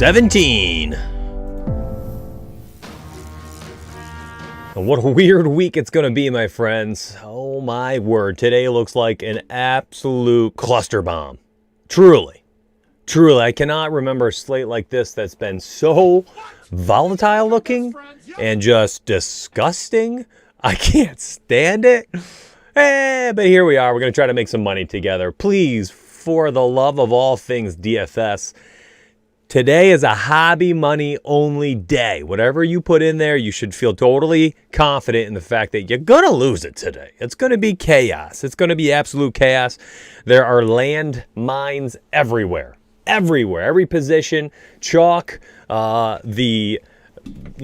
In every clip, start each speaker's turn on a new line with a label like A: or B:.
A: 17. And what a weird week it's going to be, my friends. Oh my word. Today looks like an absolute cluster bomb. Truly. Truly. I cannot remember a slate like this that's been so volatile looking and just disgusting. I can't stand it. But here we are. We're going to try to make some money together. Please, for the love of all things DFS, today is a hobby money only day. Whatever you put in there, you should feel totally confident in the fact that you're going to lose it today. It's going to be chaos. It's going to be absolute chaos. There are land mines everywhere. Everywhere. Every position. Chalk.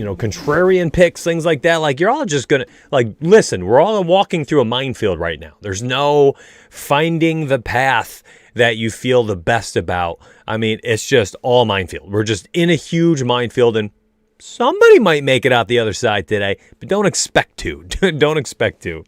A: Contrarian picks, things like that. Like, you're all just going to, listen, we're all walking through a minefield right now. There's no finding the path that you feel the best about. I mean, it's just all minefield. We're just in a huge minefield, and somebody might make it out the other side today, but don't expect to. Don't expect to.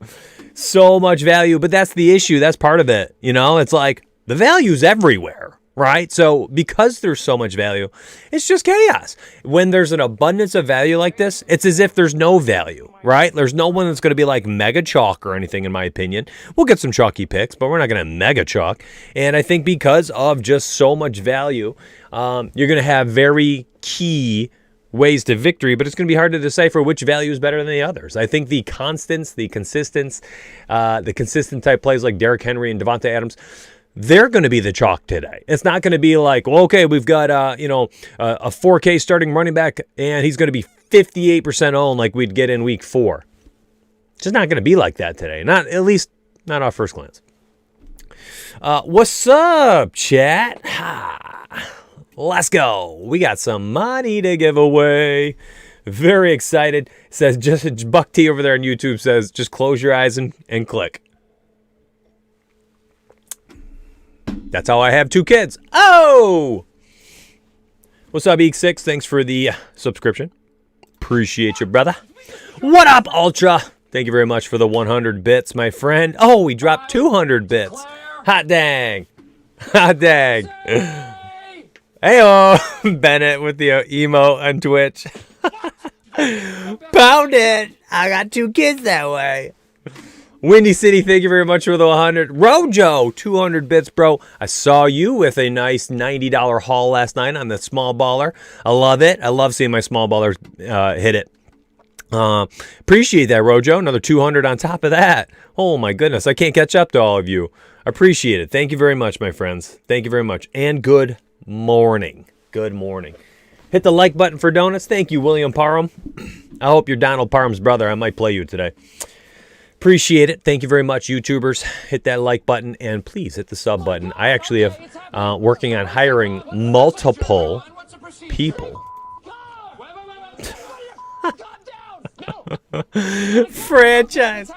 A: So much value, but that's the issue. That's part of it. It's like the value's everywhere, right? So because there's so much value, it's just chaos. When there's an abundance of value like this, it's as if there's no value, right? There's no one that's going to be like mega chalk or anything, in my opinion. We'll get some chalky picks, but we're not going to mega chalk. And I think because of just so much value, you're going to have very key ways to victory, but it's going to be hard to decipher which value is better than the others. I think the constants, the consistent type plays like Derrick Henry and Devontae Adams, they're going to be the chalk today. It's not going to be like, well, okay, we've got a 4K starting running back, and he's going to be 58% owned like we'd get in week 4. It's just not going to be like that today. At least not off first glance. What's up, chat? Let's go. We got some money to give away. Very excited. Says just Buck T over there on YouTube says, just close your eyes and click. That's how I have 2 kids. Oh! What's up, Eek6? Thanks for the subscription. Appreciate you, brother. What up, Ultra? Thank you very much for the 100 bits, my friend. Oh, we dropped 200 bits. Hot dang. Hot dang. Hey-oh, Bennett with the emo on Twitch. Pound it. I got 2 kids that way. Windy City, thank you very much for the 100. Rojo, 200 bits, bro. I saw you with a nice $90 haul last night on the small baller. I love it. I love seeing my small ballers hit it. Appreciate that, Rojo. Another 200 on top of that. Oh, my goodness. I can't catch up to all of you. Appreciate it. Thank you very much, my friends. Thank you very much. And good morning. Good morning. Hit the like button for donuts. Thank you, William Parham. I hope you're Donald Parham's brother. I might play you today. Appreciate it. Thank you very much, YouTubers. Hit that like button and please hit the sub button. I actually have working on hiring multiple people. Franchise.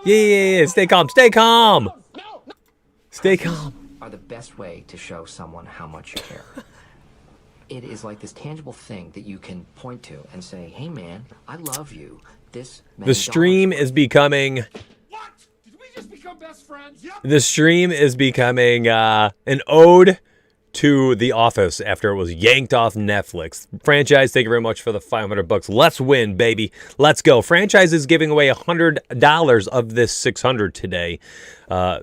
A: Yeah. Stay calm. Stay calm. Stay calm.
B: Are the best way to show someone how much you care. It is like this tangible thing that you can point to and say, hey, man, I love you. The
A: stream is becoming...
C: What? Did we just become best friends? Yep.
A: The stream is becoming an ode to The Office after it was yanked off Netflix. Franchise, thank you very much for the $500. Let's win, baby. Let's go. Franchise is giving away $100 of this $600 today.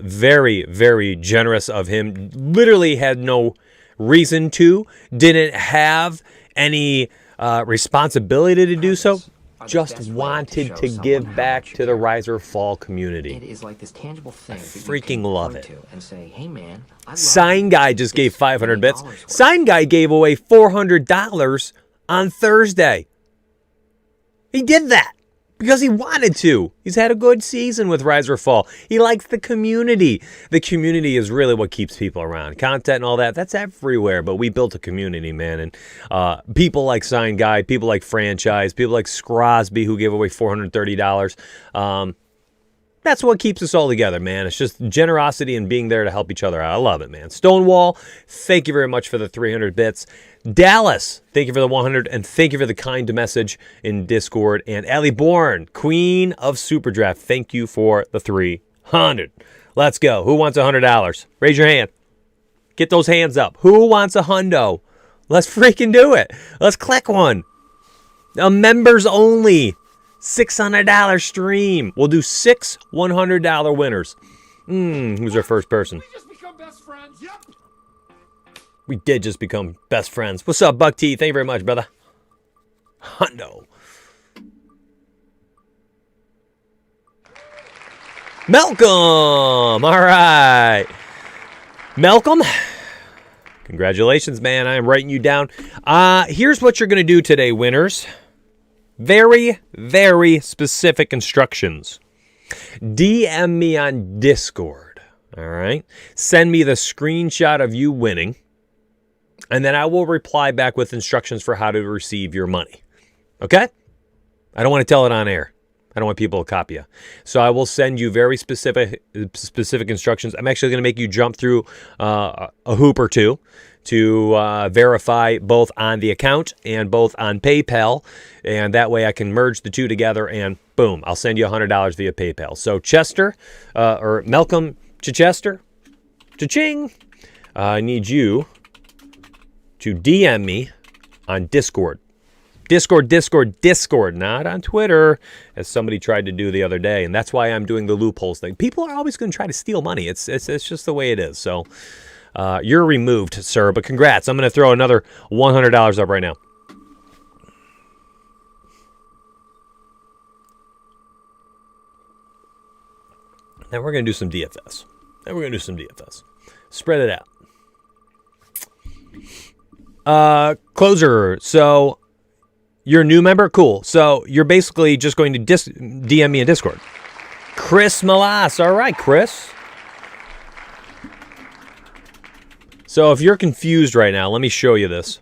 A: Very, very generous of him. Literally had no reason to, didn't have any responsibility to do so, just wanted to give back to the Rise or Fall community.
B: It is like this tangible thing.
A: I freaking love it.
B: And say, hey man,
A: Sign Guy just gave 500 bits. Sign Guy gave away $400 on Thursday. He did that because he wanted to. He's had a good season with Rise or Fall. He likes the community. The community is really what keeps people around. Content and all that, that's everywhere. But we built a community, man. And people like Sign Guy, people like Franchise, people like Scrosby, who gave away $430. That's what keeps us all together, man. It's just generosity and being there to help each other out. I love it, man. Stonewall, thank you very much for the 300 bits. Dallas, thank you for the 100, and thank you for the kind message in Discord. And Allie Bourne, Queen of Superdraft, thank you for the 300. Let's go. Who wants $100? Raise your hand. Get those hands up. Who wants a hundo? Let's freaking do it. Let's click one. A members only $600 stream. We'll do 6 $100 winners. Who's our first person?
C: Did we just become best friends? Yep.
A: We did just become best friends. What's up, Buck T? Thank you very much, brother. Hundo. Malcolm. All right. Malcolm. Congratulations, man. I am writing you down. Here's what you're going to do today, winners. Very, very specific instructions. DM me on Discord. All right. Send me the screenshot of you winning. And then I will reply back with instructions for how to receive your money. Okay? I don't want to tell it on air. I don't want people to copy you. So I will send you very specific instructions. I'm actually going to make you jump through a hoop or two to verify both on the account and both on PayPal. And that way I can merge the two together and boom, I'll send you $100 via PayPal. So Chester, or Malcolm Chichester, cha-ching, I need you to DM me on Discord. Discord, not on Twitter, as somebody tried to do the other day. And that's why I'm doing the loopholes thing. People are always going to try to steal money. It's just the way it is. So you're removed, sir, but congrats. I'm going to throw another $100 up right now. Now we're going to do some DFS. Spread it out. Closer. So you're a new member? Cool. So you're basically just going to DM me in Discord. Chris Malas. All right, Chris. So if you're confused right now, let me show you this.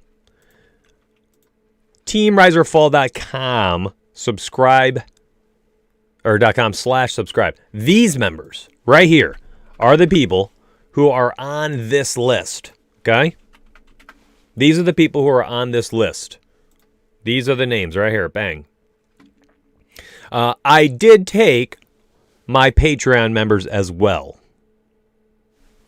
A: teamriseorfall.com, subscribe, or .com/subscribe. These members right here are the people who are on this list, okay? These are the people who are on this list. These are the names right here. Bang. I did take my Patreon members as well.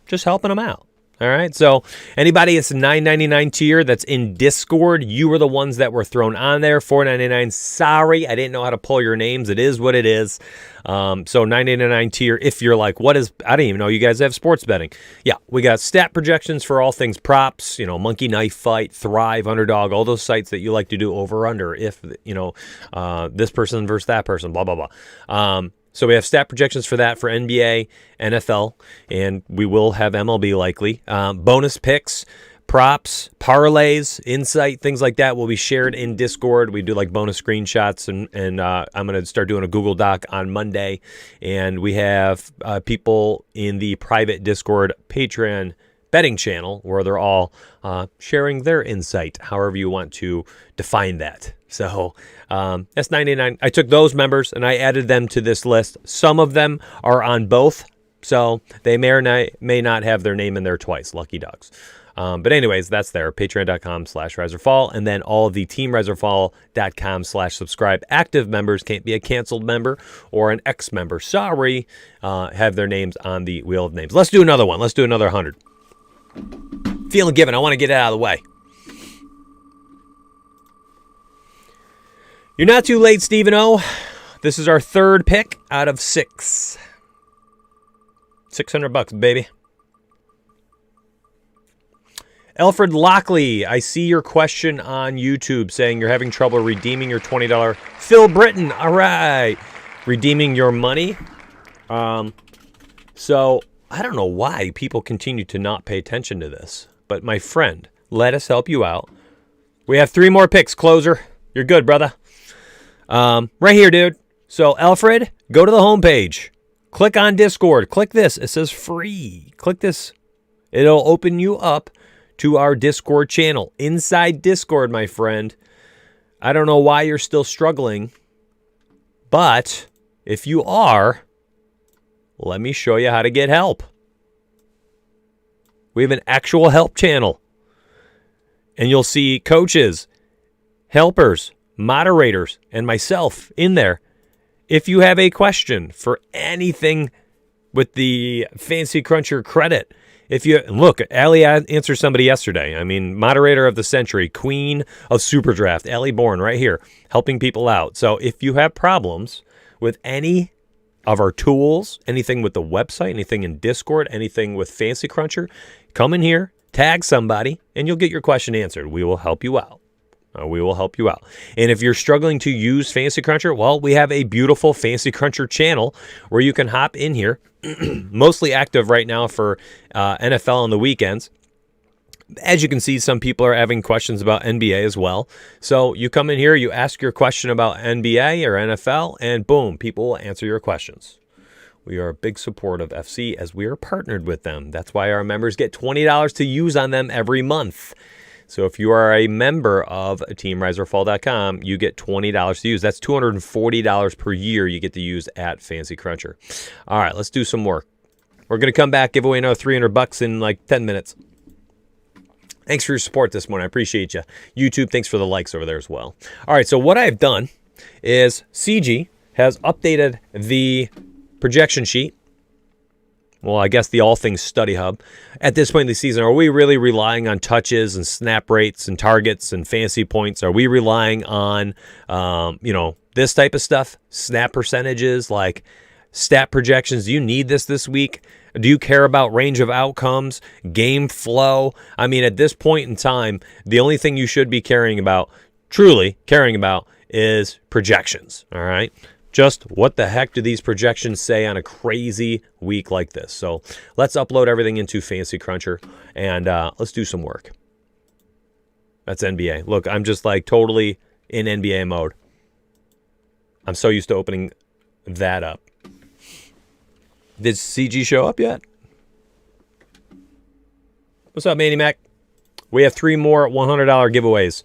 A: Just helping them out. All right. So anybody that's $9.99 tier that's in Discord, you were the ones that were thrown on there. $4.99. Sorry, I didn't know how to pull your names. It is what it is. So $9.99 tier. If you're like, what is? I didn't even know you guys have sports betting. Yeah, we got stat projections for all things props. You know, Monkey Knife Fight, Thrive, Underdog, all those sites that you like to do over under. If you know this person versus that person, blah blah blah. So we have stat projections for that for NBA, NFL, and we will have MLB likely. Bonus picks, props, parlays, insight, things like that will be shared in Discord. We do like bonus screenshots, and I'm going to start doing a Google Doc on Monday. And we have people in the private Discord Patreon betting channel where they're all sharing their insight, however you want to define that. So that's $99. I took those members and I added them to this list. Some of them are on both, so they may or may not have their name in there twice. Lucky dogs. But anyways, that's there. Patreon.com/riseorfall. And then all of the teamriseorfall.com/subscribe active members can't be a canceled member or an ex-member. Sorry, have their names on the wheel of names. Let's do another one. Let's do another 100. Feeling given. I want to get it out of the way. You're not too late, Stephen O. This is our third pick out of 6. $600, baby. Alfred Lockley, I see your question on YouTube saying you're having trouble redeeming your $20. Phil Britton, all right. Redeeming your money. So I don't know why people continue to not pay attention to this. But my friend, let us help you out. We have 3 more picks, closer. You're good, brother. Right here, dude. So, Alfred, go to the homepage. Click on Discord. Click this. It says free. Click this. It'll open you up to our Discord channel. Inside Discord, my friend. I don't know why you're still struggling, but if you are, let me show you how to get help. We have an actual help channel. And you'll see coaches, helpers, moderators, and myself in there. If you have a question for anything with the Fancy Cruncher credit. If you look, Allie answered somebody yesterday. I mean, moderator of the century, queen of superdraft, Allie Bourne, right here, helping people out. So if you have problems with any of our tools, anything with the website, anything in Discord, anything with Fancy Cruncher, come in here, tag somebody, and you'll get your question answered. We will help you out. We will help you out. And if you're struggling to use Fancy Cruncher, well, we have a beautiful Fancy Cruncher channel where you can hop in here. Mostly active right now for NFL on the weekends. As you can see, some people are having questions about NBA as well. So you come in here, you ask your question about NBA or NFL, and boom, people will answer your questions. We are a big support of FC as we are partnered with them. That's why our members get $20 to use on them every month. So if you are a member of teamriseorfall.com, you get $20 to use. That's $240 per year you get to use at Fancy Cruncher. All right, let's do some work. We're going to come back, give away another $300 in like 10 minutes. Thanks for your support this morning. I appreciate you. YouTube, thanks for the likes over there as well. All right, so what I've done is CG has updated the projection sheet. Well, I guess the All Things Study Hub. At this point in the season, are we really relying on touches and snap rates and targets and fantasy points? Are we relying on, this type of stuff? Snap percentages, like stat projections. Do you need this week? Do you care about range of outcomes, game flow? I mean, at this point in time, the only thing you should be truly caring about, is projections, all right? Just what the heck do these projections say on a crazy week like this? So let's upload everything into Fancy Cruncher and let's do some work. That's NBA. Look, I'm just like totally in NBA mode. I'm so used to opening that up. Did CG show up yet? What's up, Manny Mac? We have 3 more $100 giveaways.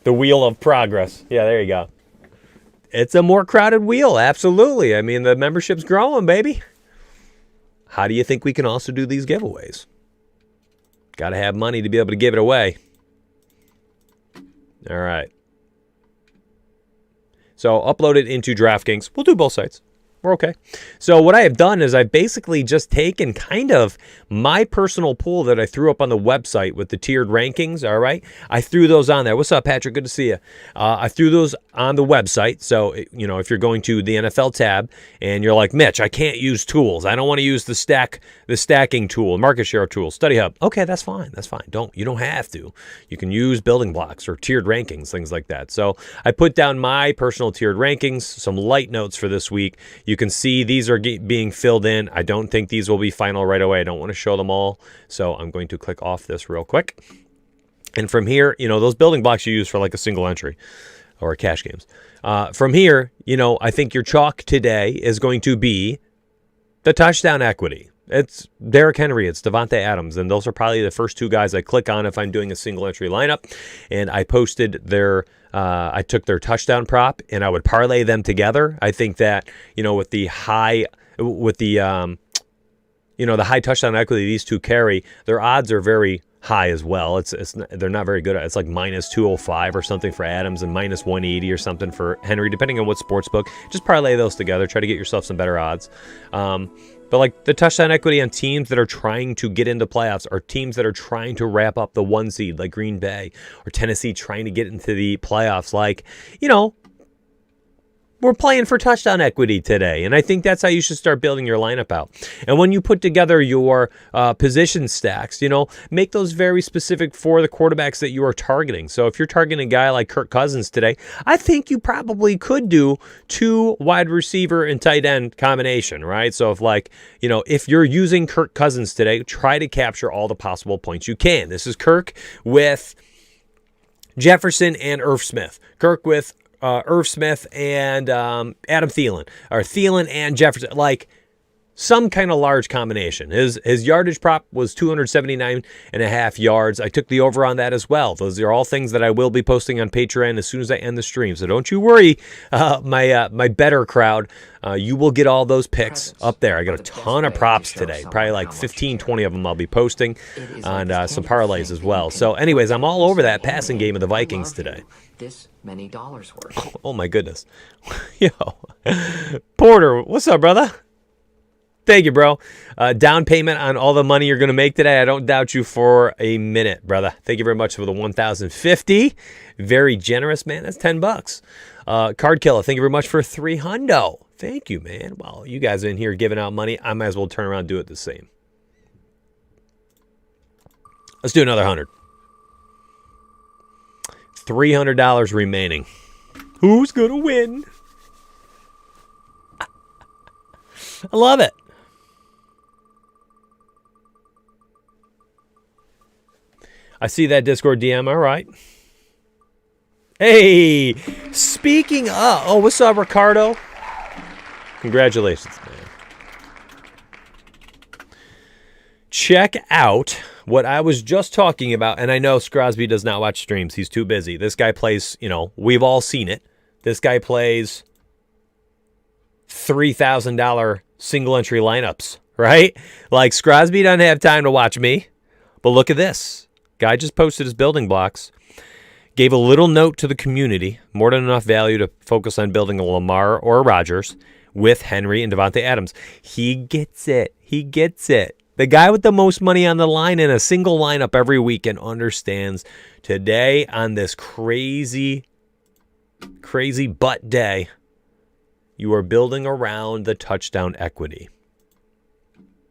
A: The wheel of progress. Yeah, there you go. It's a more crowded wheel, absolutely. I mean, the membership's growing, baby. How do you think we can also do these giveaways? Got to have money to be able to give it away. All right. So upload it into DraftKings. We'll do both sites. We're okay. So what I have done is I've basically just taken kind of my personal pool that I threw up on the website with the tiered rankings, all right? I threw those on there. What's up, Patrick? Good to see you. I threw those on the website. So, if you're going to the NFL tab and you're like, Mitch, I can't use tools. I don't want to use the stacking tool, market share tool, study hub. Okay, that's fine. That's fine. You don't have to. You can use building blocks or tiered rankings, things like that. So I put down my personal tiered rankings, some light notes for this week. You can see these are being filled in. I don't think these will be final right away. I don't want to show them all. So I'm going to click off this real quick. And from here, those building blocks you use for like a single entry or cash games. From here, I think your chalk today is going to be the touchdown equity. It's Derrick Henry, it's Devontae Adams, and those are probably the first 2 guys I click on if I'm doing a single entry lineup. And I posted I took their touchdown prop and I would parlay them together. I think that, with the high touchdown equity these 2 carry, their odds are very high as well. They're not very good. It's like minus 205 or something for Adams and minus 180 or something for Henry, depending on what sports book. Just parlay those together. Try to get yourself some better odds. But like the touchdown equity on teams that are trying to get into playoffs or teams that are trying to wrap up the 1 seed, like Green Bay or Tennessee trying to get into the playoffs, we're playing for touchdown equity today. And I think that's how you should start building your lineup out. And when you put together your position stacks, make those very specific for the quarterbacks that you are targeting. So if you're targeting a guy like Kirk Cousins today, I think you probably could do 2 wide receiver and tight end combination, right? So if you're using Kirk Cousins today, try to capture all the possible points you can. This is Kirk with Jefferson and Irv Smith. Kirk with Irv Smith and Adam Thielen, or Thielen and Jefferson. some kind of large combination. His yardage prop was 279.5 yards. I took the over on that as well. Those are all things that I will be posting on Patreon as soon as I end the stream. So don't you worry, my better crowd. You will get all those picks up there. I got a ton of props today. Probably like 15, 20 of them I'll be posting on some parlays as well. So anyways, I'm all over that passing game of the Vikings today.
B: This many dollars worth.
A: Oh my goodness. Yo. Porter, what's up, brother? Thank you, bro. Down payment on all the money you're going to make today. I don't doubt you for a minute, brother. Thank you very much for the 1,050. Very generous, man. That's $10. Card Killer, thank you very much for 300. Thank you, man. Well, you guys are in here giving out money. I might as well turn around and do it the same. Let's do another 100. $300 remaining. Who's going to win? I love it. I see that Discord DM. All right. Hey, speaking of... Oh, what's up, Ricardo? Congratulations, man. Check out what I was just talking about. And I know Scrosby does not watch streams. He's too busy. This guy plays, we've all seen it. This guy plays $3,000 single entry lineups, right? Like, Scrosby doesn't have time to watch me. But look at this. Guy just posted his building blocks. Gave a little note to the community. More than enough value to focus on building a Lamar or a Rodgers with Henry and Devontae Adams. He gets it. He gets it. The guy with the most money on the line in a single lineup every weekend understands today on this crazy butt day, you are building around the touchdown equity.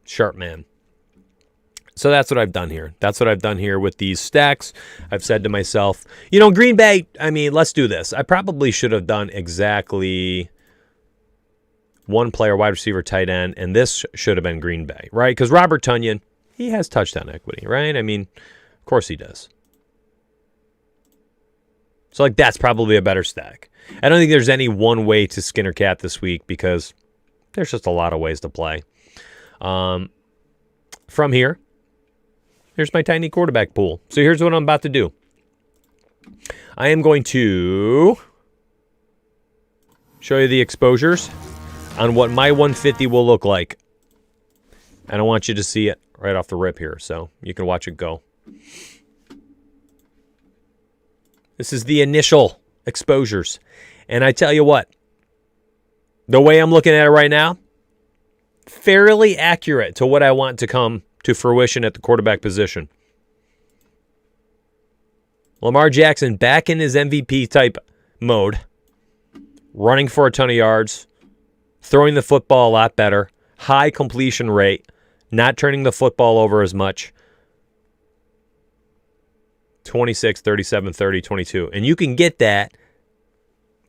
A: Sharp man. So that's what I've done here. That's what I've done here with these stacks. I've said to myself, Green Bay, let's do this. I probably should have done exactly one player, wide receiver, tight end, and this should have been Green Bay, right? Because Robert Tonyan, he has touchdown equity, right? Of course he does. So, that's probably a better stack. I don't think there's any one way to skin or cat this week because there's just a lot of ways to play. From here, here's my tiny quarterback pool. So here's what I'm about to do. I am going to show you the exposures on what my 150 will look like. And I want you to see it right off the rip here, so you can watch it go. This is the initial exposures. And I tell you what, the way I'm looking at it right now, fairly accurate to what I want to come to fruition at the quarterback position. Lamar Jackson back in his MVP type mode, running for a ton of yards, throwing the football a lot better, high completion rate, not turning the football over as much. 26, 37, 30, 22. And you can get that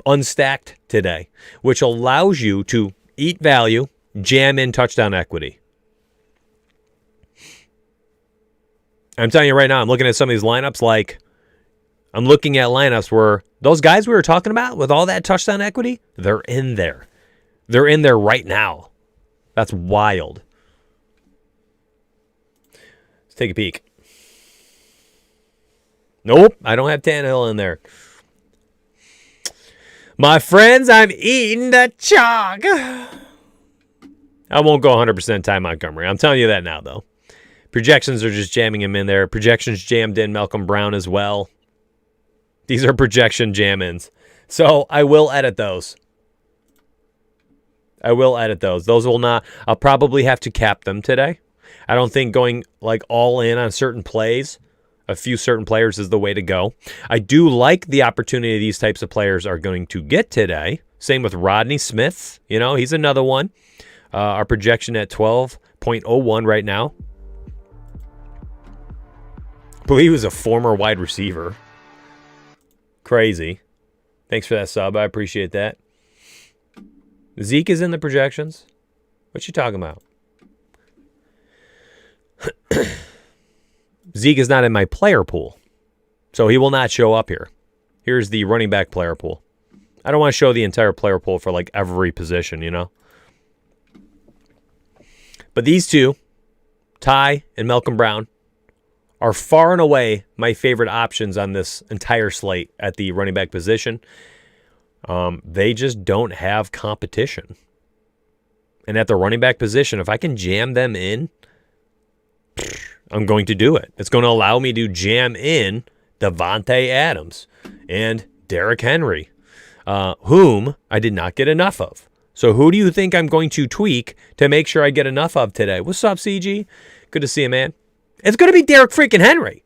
A: unstacked today, which allows you to eat value, jam in touchdown equity. I'm telling you right now, I'm looking at some of these lineups I'm looking at lineups where those guys we were talking about with all that touchdown equity, they're in there. They're in there right now. That's wild. Let's take a peek. Nope, I don't have Tannehill in there. My friends, I'm eating the chalk. I won't go 100% Ty Montgomery. I'm telling you that now, though. Projections are just jamming him in there. Projections jammed in Malcolm Brown as well. These are projection jam-ins. So I will edit those. Those will not... I'll probably have to cap them today. I don't think going all in on certain plays, a few certain players is the way to go. I do like the opportunity these types of players are going to get today. Same with Rodney Smith. He's another one. Our projection at 12.01 right now. I believe he was a former wide receiver. Crazy. Thanks for that sub. I appreciate that. Zeke is in the projections. What you talking about? Zeke is not in my player pool, so he will not show up here. Here's the running back player pool. I don't want to show the entire player pool for every position, But these two, Ty and Malcolm Brown, are far and away my favorite options on this entire slate at the running back position. They just don't have competition. And at the running back position, if I can jam them in, I'm going to do it. It's going to allow me to jam in Devontae Adams and Derrick Henry, whom I did not get enough of. So who do you think I'm going to tweak to make sure I get enough of today? What's up, CG? Good to see you, man. It's going to be Derrick freaking Henry.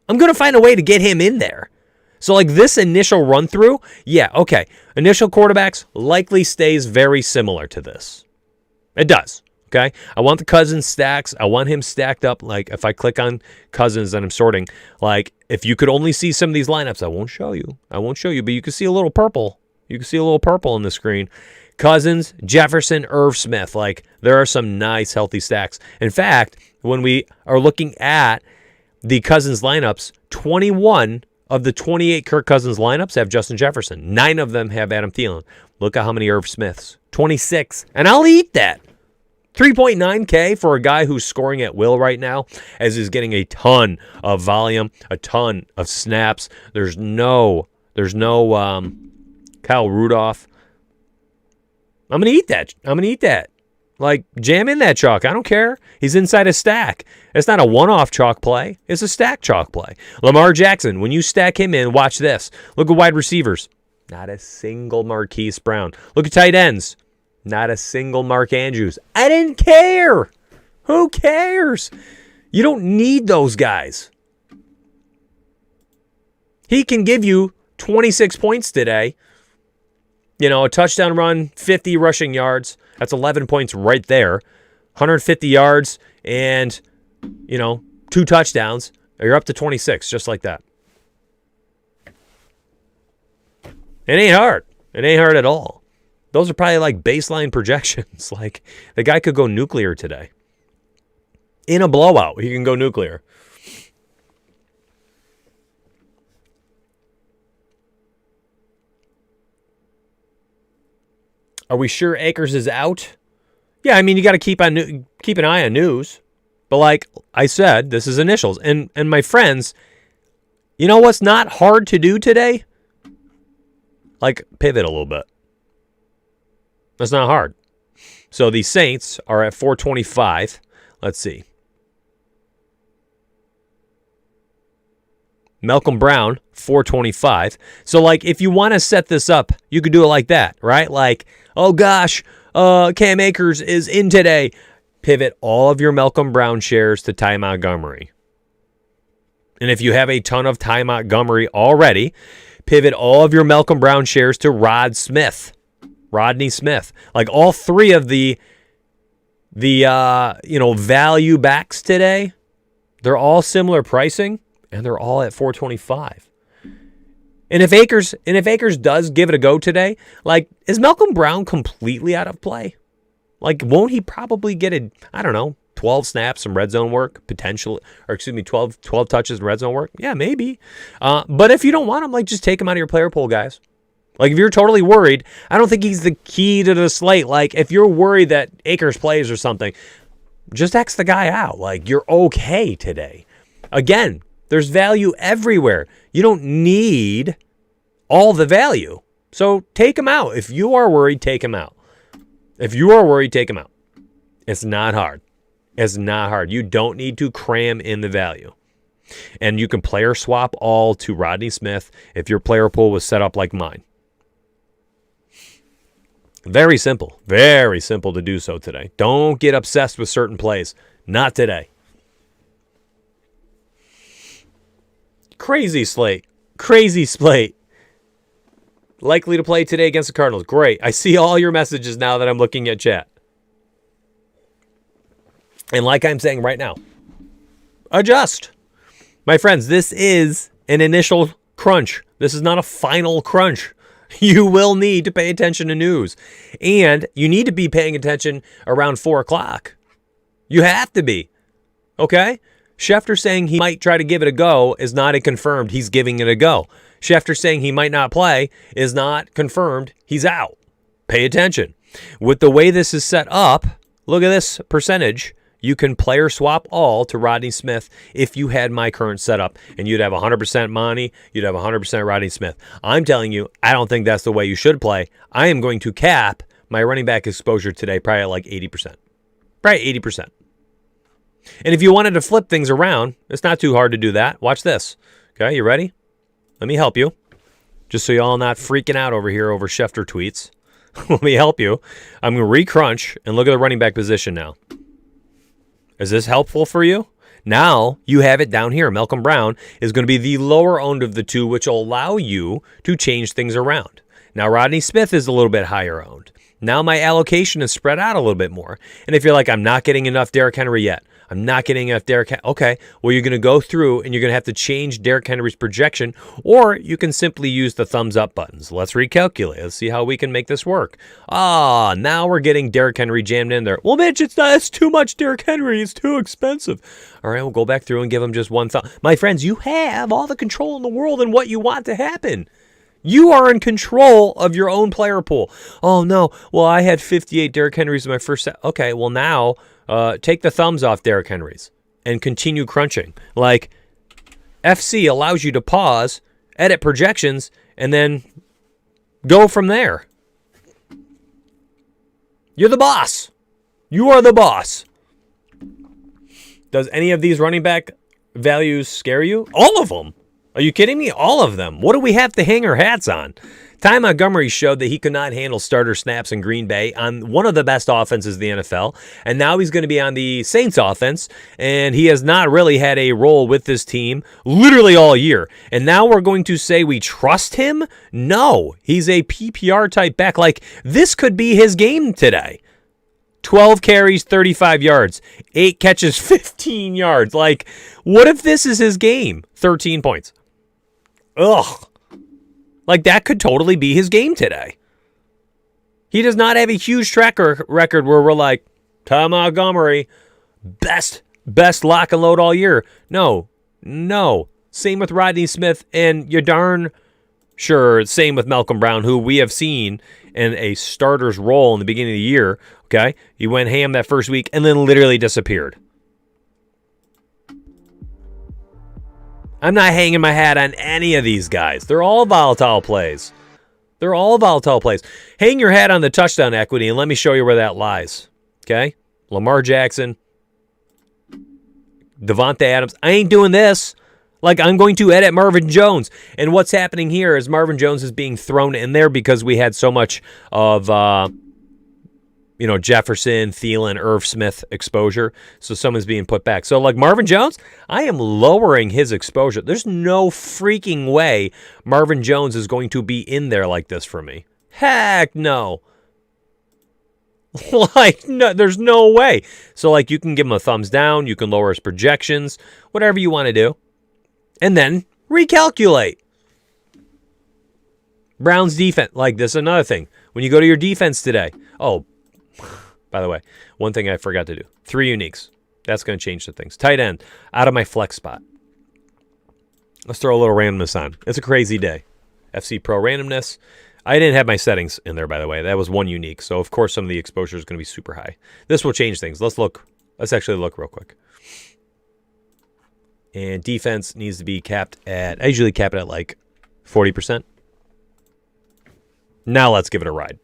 A: I'm going to find a way to get him in there. So like this initial run through, yeah, okay. Initial quarterbacks likely stays very similar to this. It does, okay? I want the Cousins stacks. I want him stacked up. Like if I click on Cousins and I'm sorting, like if you could only see some of these lineups, I won't show you, but you can see a little purple. You can see a little purple on the screen. Cousins, Jefferson, Irv Smith. Like there are some nice healthy stacks. In fact, when we are looking at the Cousins lineups, 21 of the 28 Kirk Cousins lineups have Justin Jefferson. 9 of them have Adam Thielen. Look at how many Irv Smiths. 26. And I'll eat that. 3.9K for a guy who's scoring at will right now, as he's getting a ton of volume, a ton of snaps. There's no Kyle Rudolph. I'm going to eat that. Like, jam in that chalk. I don't care. He's inside a stack. It's not a one-off chalk play. It's a stack chalk play. Lamar Jackson, when you stack him in, watch this. Look at wide receivers. Not a single Marquise Brown. Look at tight ends. Not a single Mark Andrews. I didn't care. Who cares? You don't need those guys. He can give you 26 points today. You know, a touchdown run, 50 rushing yards. That's 11 points right there. 150 yards and, 2 touchdowns. You're up to 26, just like that. It ain't hard. It ain't hard at all. Those are probably like baseline projections. Like, the guy could go nuclear today. In a blowout, he can go nuclear. Are we sure Akers is out? Yeah, I mean, you got to keep an eye on news. But like I said, this is initials. And my friends, you know what's not hard to do today? Like, pivot a little bit. That's not hard. So the Saints are at 425. Let's see. Malcolm Brown, 425. So, like, if you want to set this up, you could do it like that, right? Like, oh, gosh, Cam Akers is in today. Pivot all of your Malcolm Brown shares to Ty Montgomery. And if you have a ton of Ty Montgomery already, pivot all of your Malcolm Brown shares to Rodney Smith. Like, all three of the value backs today, they're all similar pricing. And they're all at 425. And if Akers does give it a go today, like, is Malcolm Brown completely out of play? Like, won't he probably get 12 snaps, some red zone work, potentially, 12 touches in red zone work? Yeah, maybe. But if you don't want him, like, just take him out of your player pool, guys. Like, if you're totally worried, I don't think he's the key to the slate. Like, if you're worried that Akers plays or something, just X the guy out. Like, you're okay today. Again, there's value everywhere. You don't need all the value. So take him out. If you are worried, take him out. Take him out. It's not hard. You don't need to cram in the value. And you can player swap all to Rodney Smith if your player pool was set up like mine. Very simple to do so today. Don't get obsessed with certain plays. Not today. Crazy slate. Likely to play today against the Cardinals. Great. I see all your messages now that I'm looking at chat. And like I'm saying right now, adjust. My friends, this is an initial crunch. This is not a final crunch. You will need to pay attention to news. And you need to be paying attention around 4 o'clock. You have to be. Okay? Schefter saying he might try to give it a go is not a confirmed he's giving it a go. Schefter saying he might not play is not confirmed he's out. Pay attention. With the way this is set up, look at this percentage. You can player swap all to Rodney Smith if you had my current setup, and you'd have 100% Monty, you'd have 100% Rodney Smith. I'm telling you, I don't think that's the way you should play. I am going to cap my running back exposure today probably at like 80%. Probably 80%. And if you wanted to flip things around, it's not too hard to do that. Watch this. Okay, you ready? Let me help you. Just so y'all not freaking out over here over Schefter tweets. Let me help you. I'm going to re-crunch and look at the running back position now. Is this helpful for you? Now you have it down here. Malcolm Brown is going to be the lower owned of the two, which will allow you to change things around. Now Rodney Smith is a little bit higher owned. Now my allocation is spread out a little bit more. And if you're like, I'm not getting enough Derrick Henry yet. I'm not getting enough Derrick Henry. Okay, well, you're going to go through and you're going to have to change Derrick Henry's projection, or you can simply use the thumbs up buttons. Let's recalculate. Let's see how we can make this work. Now we're getting Derrick Henry jammed in there. Well, Mitch, it's too much Derrick Henry. It's too expensive. All right, we'll go back through and give him just one thumb. My friends, you have all the control in the world in what you want to happen. You are in control of your own player pool. Oh, no. Well, I had 58 Derrick Henrys in my first set. Okay, well, now take the thumbs off Derrick Henrys and continue crunching. Like, FC allows you to pause, edit projections, and then go from there. You're the boss. You are the boss. Does any of these running back values scare you? All of them. Are you kidding me? All of them. What do we have to hang our hats on? Ty Montgomery showed that he could not handle starter snaps in Green Bay on one of the best offenses in the NFL, and now he's going to be on the Saints offense, and he has not really had a role with this team literally all year. And now we're going to say we trust him? No. He's a PPR type back. Like, this could be his game today. 12 carries, 35 yards. 8 catches, 15 yards. Like, what if this is his game? 13 points. Ugh. Like, that could totally be his game today. He does not have a huge track record where we're like, Ty Montgomery, best lock and load all year. No. Same with Rodney Smith, and you're darn sure same with Malcolm Brown, who we have seen in a starter's role in the beginning of the year. Okay? He went ham that first week and then literally disappeared. I'm not hanging my hat on any of these guys. They're all volatile plays. Hang your hat on the touchdown equity, and let me show you where that lies. Okay? Lamar Jackson, Devontae Adams. I ain't doing this. Like, I'm going to edit Marvin Jones. And what's happening here is Marvin Jones is being thrown in there because we had so much of Jefferson, Thielen, Irv Smith exposure. So someone's being put back. So like Marvin Jones, I am lowering his exposure. There's no freaking way Marvin Jones is going to be in there like this for me. Heck no. Like, no, there's no way. So like, you can give him a thumbs down. You can lower his projections, whatever you want to do. And then recalculate. Browns defense. Like, this is another thing. When you go to your defense today. Oh, by the way, one thing I forgot to do. 3 uniques. That's going to change the things. Tight end, out of my flex spot. Let's throw a little randomness on. It's a crazy day. FC Pro randomness. I didn't have my settings in there, by the way. That was 1 unique. So, of course, some of the exposure is going to be super high. This will change things. Let's actually look real quick. And defense needs to be capped at, I usually cap it at like 40%. Now let's give it a ride.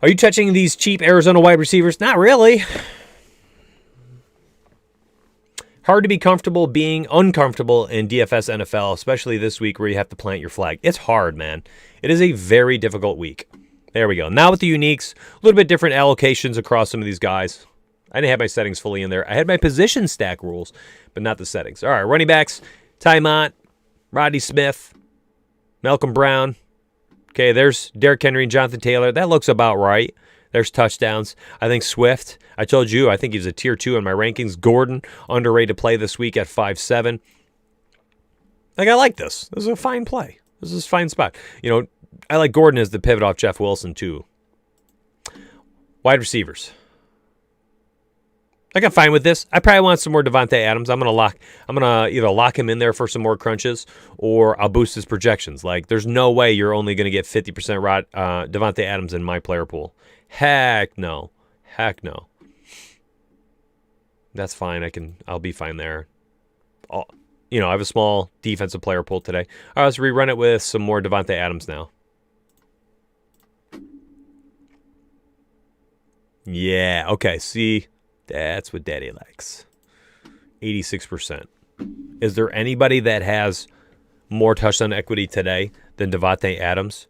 A: Are you touching these cheap Arizona wide receivers? Not really. Hard to be comfortable being uncomfortable in DFS NFL, especially this week where you have to plant your flag. It's hard, man. It is a very difficult week. There we go. Now with the uniques, a little bit different allocations across some of these guys. I didn't have my settings fully in there. I had my position stack rules, but not the settings. All right, running backs, Ty Mont, Rodney Smith, Malcolm Brown. Okay, there's Derrick Henry and Jonathan Taylor. That looks about right. There's touchdowns. I think Swift, I told you, I think he's a tier 2 in my rankings. Gordon, underrated play this week at 5.7. Like, I like this. This is a fine play. This is a fine spot. I like Gordon as the pivot off Jeff Wilson, too. Wide receivers. I got fine with this. I probably want some more Devontae Adams. I'm gonna either lock him in there for some more crunches, or I'll boost his projections. Like, there's no way you're only gonna get 50% Devontae Adams in my player pool. Heck no. Heck no. That's fine. I'll be fine there. I have a small defensive player pool today. All right, let's rerun it with some more Davante Adams now. Yeah, okay, see, that's what Daddy likes. 86%. Is there anybody that has more touchdown equity today than Davante Adams?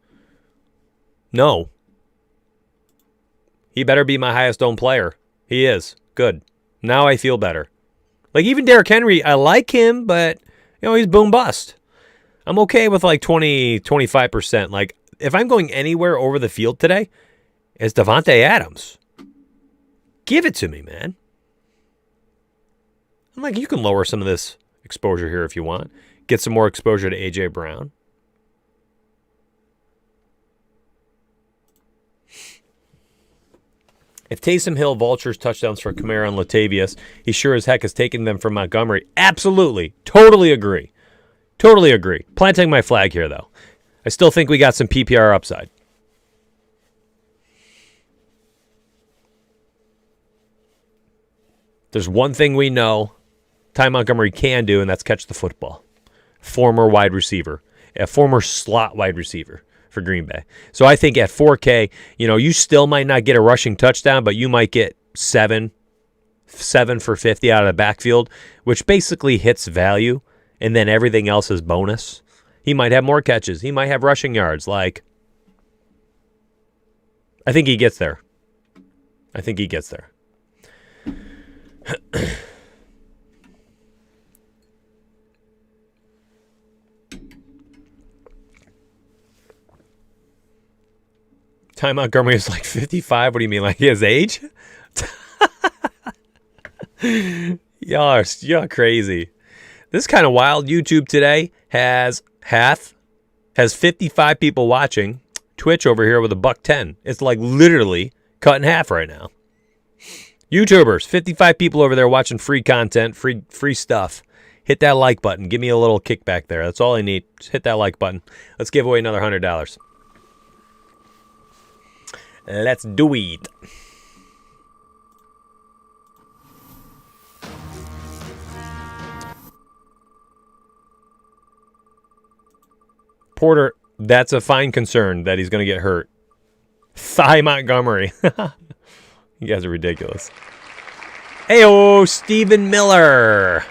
A: No. He better be my highest owned player. He is. Good. Now I feel better. Like, even Derrick Henry, I like him, but, he's boom bust. I'm okay with, 20, 25%. Like, if I'm going anywhere over the field today, it's Davante Adams. Give it to me, man. I'm like, you can lower some of this exposure here if you want. Get some more exposure to A.J. Brown. If Taysom Hill vultures touchdowns for Kamara and Latavius, he sure as heck is taking them from Montgomery. Absolutely. Totally agree. Totally agree. Planting my flag here, though. I still think we got some PPR upside. There's one thing we know Ty Montgomery can do, and that's catch the football. Former wide receiver. A former slot wide receiver for Green Bay. So I think at 4K, you still might not get a rushing touchdown, but you might get 7 for 50 out of the backfield, which basically hits value, and then everything else is bonus. He might have more catches. He might have rushing yards. I think he gets there. Ty Montgomery is 55. What do you mean, his age? Y'all are crazy. This is kind of wild. YouTube today has 55 people watching. Twitch over here with $1.10. It's literally cut in half right now. YouTubers, 55 people over there watching free content, free stuff. Hit that like button. Give me a little kickback there. That's all I need. Just hit that like button. Let's give away another $100. Let's do it. Porter, that's a fine concern that he's going to get hurt. Ty Montgomery. You guys are ridiculous. Hey-oh, Stephen Miller.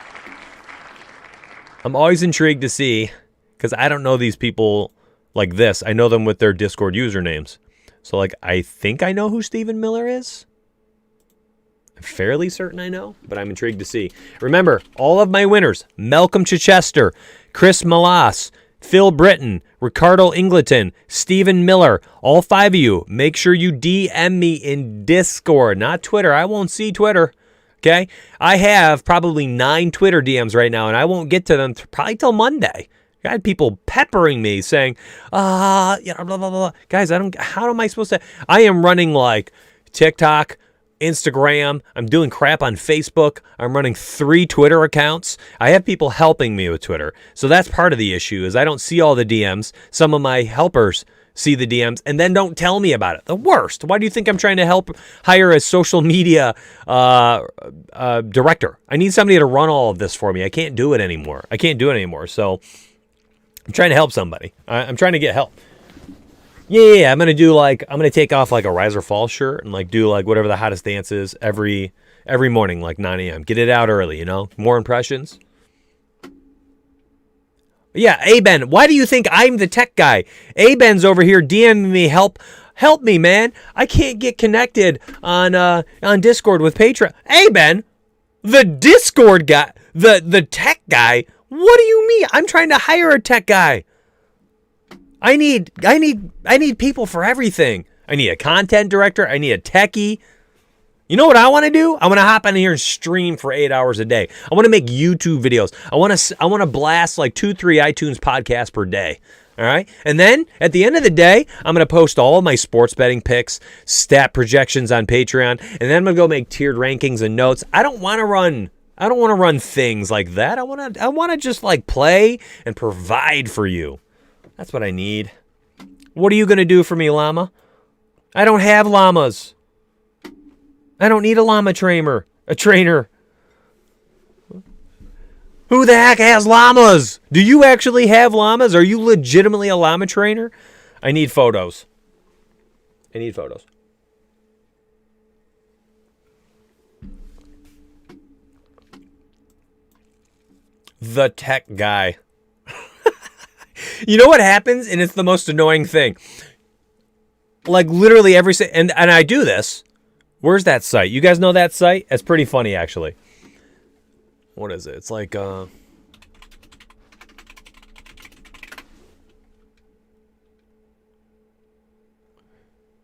A: I'm always intrigued to see, because I don't know these people like this. I know them with their Discord usernames. So, I think I know who Stephen Miller is. I'm fairly certain I know, but I'm intrigued to see. Remember, all of my winners, Malcolm Chichester, Chris Malas, Phil Britton, Ricardo Ingleton, Stephen Miller, all 5 of you, make sure you DM me in Discord, not Twitter. I won't see Twitter, okay? I have probably 9 Twitter DMs right now, and I won't get to them probably till Monday. I had people peppering me saying, blah, blah, blah, blah. Guys, how am I supposed to? I am running TikTok, Instagram. I'm doing crap on Facebook. I'm running 3 Twitter accounts. I have people helping me with Twitter. So that's part of the issue is I don't see all the DMs. Some of my helpers see the DMs and then don't tell me about it. The worst. Why do you think I'm trying to hire a social media director? I need somebody to run all of this for me. I can't do it anymore. So I'm trying to help somebody. I'm trying to get help. Yeah. I'm gonna take off a rise or fall shirt and do whatever the hottest dance is every morning, 9 a.m. Get it out early, more impressions. Yeah, A-Ben, why do you think I'm the tech guy? A-Ben's over here DMing me, help me, man. I can't get connected on Discord with Patreon. A-Ben, the Discord guy, the tech guy. What do you mean? I'm trying to hire a tech guy. I need people for everything. I need a content director. I need a techie. You know what I want to do? I want to hop in here and stream for 8 hours a day. I want to make YouTube videos. I want to blast 2-3 iTunes podcasts per day. All right? And then at the end of the day, I'm going to post all of my sports betting picks, stat projections on Patreon, and then I'm going to go make tiered rankings and notes. I don't want to run things like that. I want to just play and provide for you. That's what I need. What are you going to do for me, Llama? I don't have llamas. I don't need a llama trainer. A trainer. Who the heck has llamas? Do you actually have llamas? Are you legitimately a llama trainer? I need photos. I need photos. The tech guy. You know what happens? And it's the most annoying thing. Like literally every... And I do this. Where's that site? You guys know that site? It's pretty funny, actually. What is it? It's like...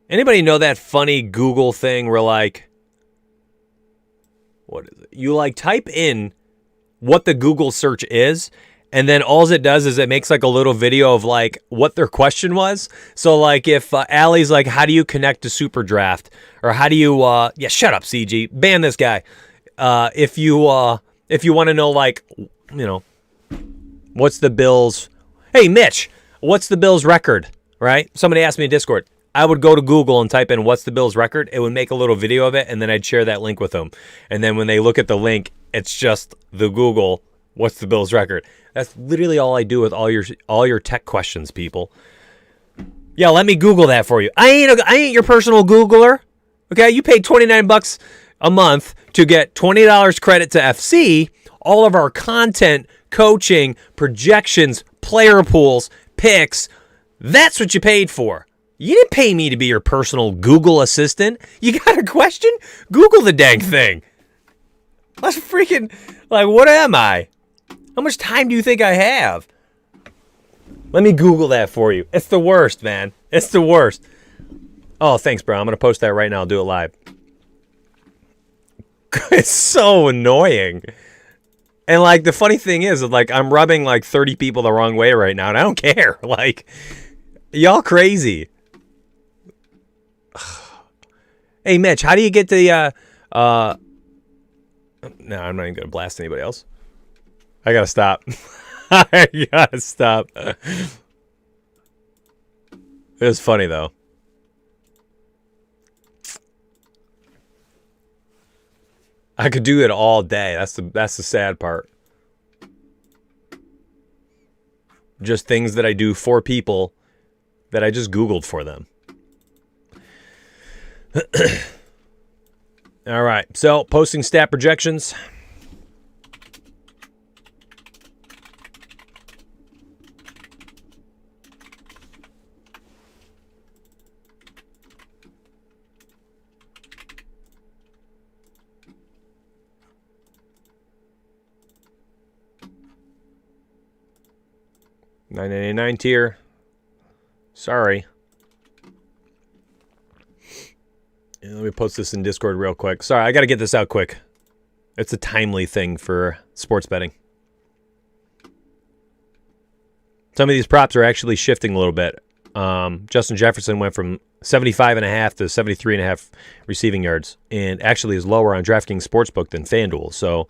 A: Anybody know that funny Google thing where like... What is it? You like type in what the Google search is, and then all it does is it makes like a little video of like what their question was. So like if Allie's like, how do you connect to superdraft? Or how do you... yeah, shut up, CG. Ban this guy. If you want to know like, you know, what's the Bills... Hey, Mitch, what's the Bills record? Right? Somebody asked me in Discord. I would go to Google and type in what's the Bills record. It would make a little video of it, and then I'd share that link with them. And then when they look at the link, it's just the Google, what's the Bills record? That's literally all I do with all your tech questions, people. Yeah, let me Google that for you. I ain't your personal Googler. Okay, you paid $29 a month to get $20 credit to FC. All of our content, coaching, projections, player pools, picks. That's what you paid for. You didn't pay me to be your personal Google assistant. You got a question? Google the dang thing. That's freaking... Like, what am I? How much time do you think I have? Let me Google that for you. It's the worst, man. It's the worst. Oh, thanks, bro. I'm going to post that right now. I'll do it live. It's so annoying. And, like, the funny thing is, like, I'm rubbing, like, 30 people the wrong way right now, and I don't care. Like, y'all crazy. Hey, Mitch, how do you get to the, No, I'm not even going to blast anybody else. I got to stop. I got to stop. It was funny, though. I could do it all day. That's the sad part. Just things that I do for people that I just Googled for them. All right, so posting stat projections. $9.99 tier. Sorry. And let me post this in Discord real quick. Sorry, I got to get this out quick. It's a timely thing for sports betting. Some of these props are actually shifting a little bit. Justin Jefferson went from 75.5 to 73.5 receiving yards, and actually is lower on DraftKings Sportsbook than FanDuel. So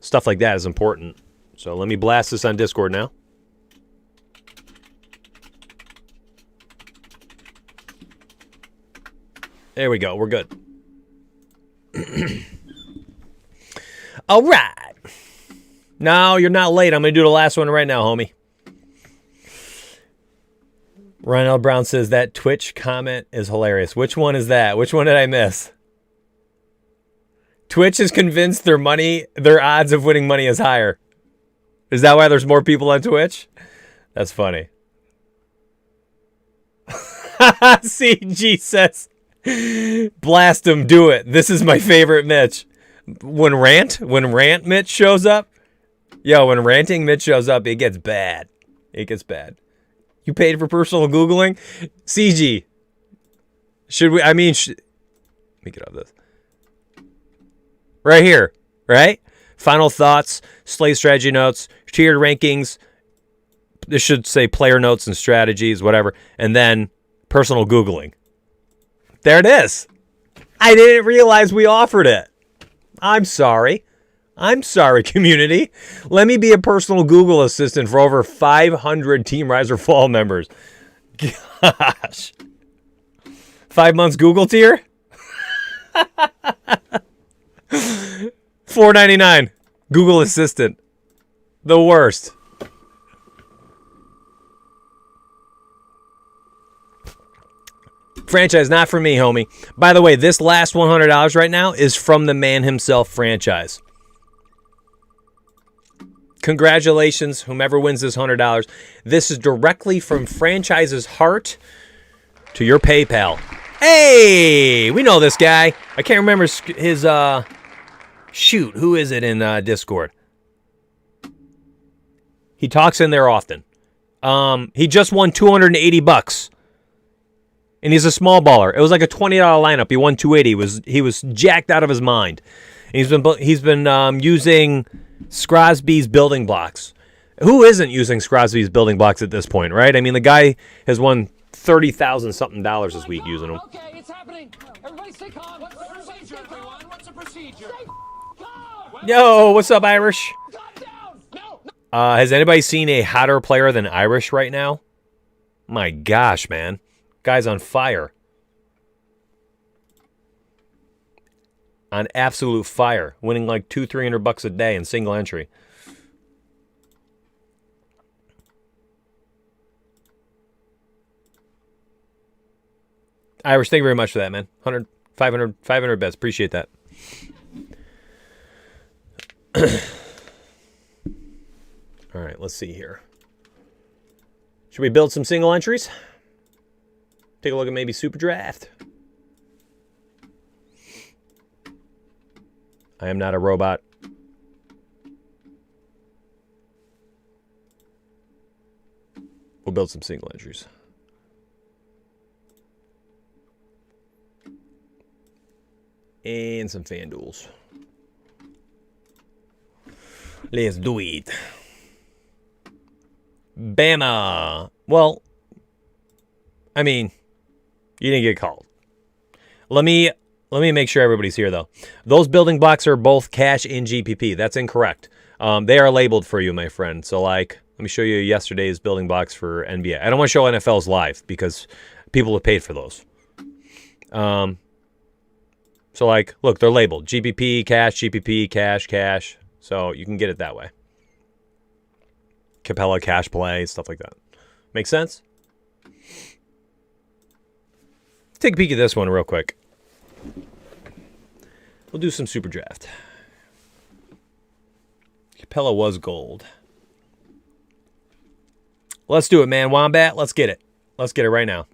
A: stuff like that is important. So let me blast this on Discord now. There we go. We're good. All right. No, you're not late. I'm going to do the last one right now, homie. Ryan L. Brown says that Twitch comment is hilarious. Which one is that? Which one did I miss? Twitch is convinced their odds of winning money is higher. Is that why there's more people on Twitch? That's funny. CG says, blast him, do it. This is my favorite Mitch. When rant Mitch shows up, when ranting Mitch shows up, it gets bad. It gets bad. You paid for personal Googling? CG. Let me get off this. Right here, right? Final thoughts, slate strategy notes, tiered rankings. This should say player notes and strategies, whatever. And then personal Googling. There it is. I didn't realize we offered it. I'm sorry. I'm sorry, community. Let me be a personal Google assistant for over 500 Team Rise or Fall members. Gosh. 5 months Google tier. $4.99. Google Assistant. The worst. Franchise, not for me, homie. By the way, this last $100 right now is from the man himself, Franchise. Congratulations, whomever wins this $100. This is directly from Franchise's heart to your PayPal. Hey, we know this guy. I can't remember his, shoot, who is it in Discord? He talks in there often. He just won $280. And he's a small baller. It was like a $20 lineup. He won $280. He was jacked out of his mind. And he's been using Scrosby's building blocks. Who isn't using Scrosby's building blocks at this point, right? I mean, the guy has won $30,000 something this week using them.
C: Okay, it's happening. Everybody stay calm. What's the procedure, everyone? What's the procedure? Stay calm.
A: Yo, what's up, Irish?
C: Calm down. No.
A: Has anybody seen a hotter player than Irish right now? My gosh, man. Guy's on fire. On absolute fire. Winning like $200-300 a day in single entry. Irish, thank you very much for that, man. 100, 500 bets. Appreciate that. All right, let's see here. Should we build some single entries? Take a look at maybe Super Draft. I am not a robot. We'll build some single entries. And some FanDuels. Let's do it. Bama. Well, I mean, you didn't get called. Let me make sure everybody's here, though. Those building blocks are both cash in GPP. That's incorrect. They are labeled for you, my friend. So, like, let me show you yesterday's building blocks for NBA. I don't want to show NFL's live because people have paid for those. So, like, look, they're labeled. GPP, cash, cash. So you can get it that way. Capella, cash play, stuff like that. Make sense? Let's take a peek at this one real quick. We'll do some super draft. Capella was gold. Let's do it, man. Wombat, let's get it. Let's get it right now.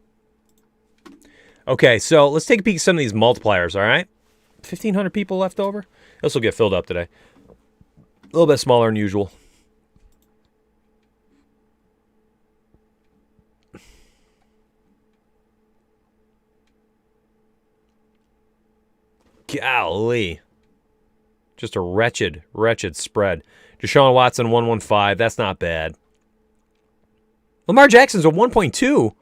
A: Okay, so let's take a peek at some of these multipliers, all right? 1,500 people left over. This will get filled up today. A little bit smaller than usual. Golly. Just a wretched spread. Deshaun Watson, 115. That's not bad. Lamar Jackson's a 1.2.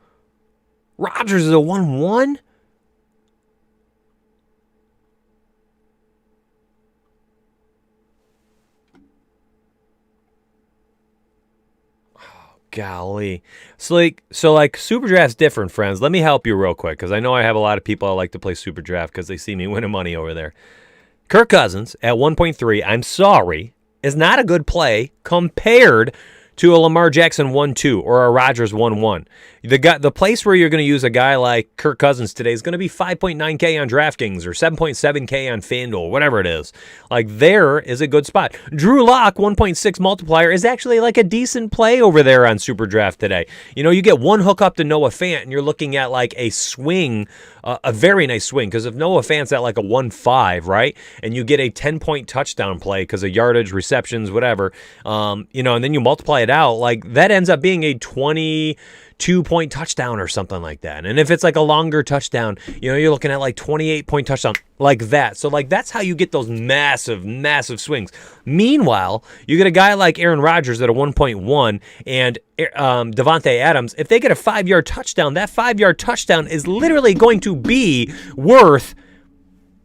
A: Rodgers is a 1-1. Golly. So like Super Draft's different, friends. Let me help you real quick because I know I have a lot of people that like to play Super Draft because they see me winning money over there. Kirk Cousins at 1.3, I'm sorry, is not a good play compared to a Lamar Jackson 1-2 or a Rodgers 1-1. The place where you're going to use a guy like Kirk Cousins today is going to be 5.9K on DraftKings or 7.7K on Fanduel, whatever it is. Like, there is a good spot. Drew Lock, 1.6 multiplier, is actually like a decent play over there on Super Draft today. You know, you get one hookup to Noah Fant, and you're looking at like a swing, a very nice swing, because if Noah Fant's at like a 1-5, right, and you get a 10-point touchdown play because of yardage, receptions, whatever, you know, and then you multiply it out, like that ends up being a 22-point touchdown or something like that. And if it's like a longer touchdown, you know, you're looking at like 28-point touchdown like that. So like that's how you get those massive swings. Meanwhile, you get a guy like Aaron Rodgers at a 1.1 and Devontae Adams. If they get a 5-yard touchdown, that 5-yard touchdown is literally going to be worth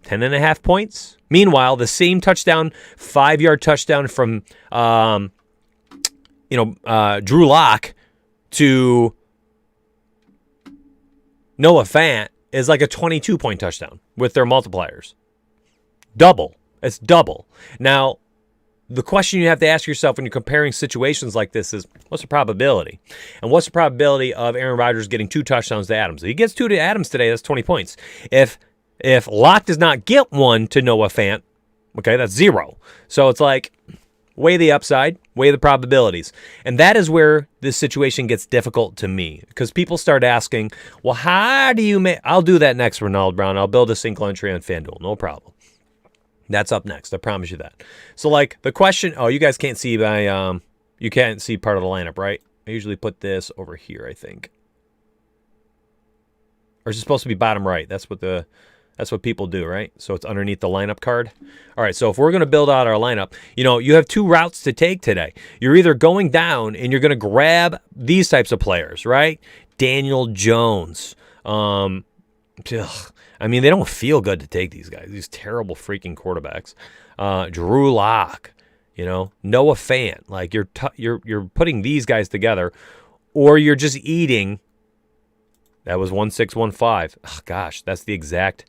A: 10.5 points. Meanwhile, the same touchdown, 5-yard touchdown from Drew Lock to Noah Fant is like a 22-point touchdown with their multipliers. Double. It's double. Now, the question you have to ask yourself when you're comparing situations like this is, what's the probability? And what's the probability of Aaron Rodgers getting 2 touchdowns to Adams? If he gets 2 to Adams today, that's 20 points. If Locke does not get 1 to Noah Fant, okay, that's 0. So it's like, weigh the upside, weigh the probabilities. And that is where this situation gets difficult to me, because people start asking, well, how do you make... I'll do that next, Ronald Brown. I'll build a single entry on FanDuel. No problem. That's up next. I promise you that. So, like, the question... Oh, you guys can't see my... you can't see part of the lineup, right? I usually put this over here, I think. Or is it supposed to be bottom right? That's what people do, right? So it's underneath the lineup card. All right, so if we're going to build out our lineup, you have 2 routes to take today. You're either going down and you're going to grab these types of players, right? Daniel Jones. I mean, they don't feel good to take these guys, these terrible freaking quarterbacks. Drew Lock, Noah Fant. Like, you're putting these guys together, or you're just eating. That was 1615. Oh, gosh, that's the exact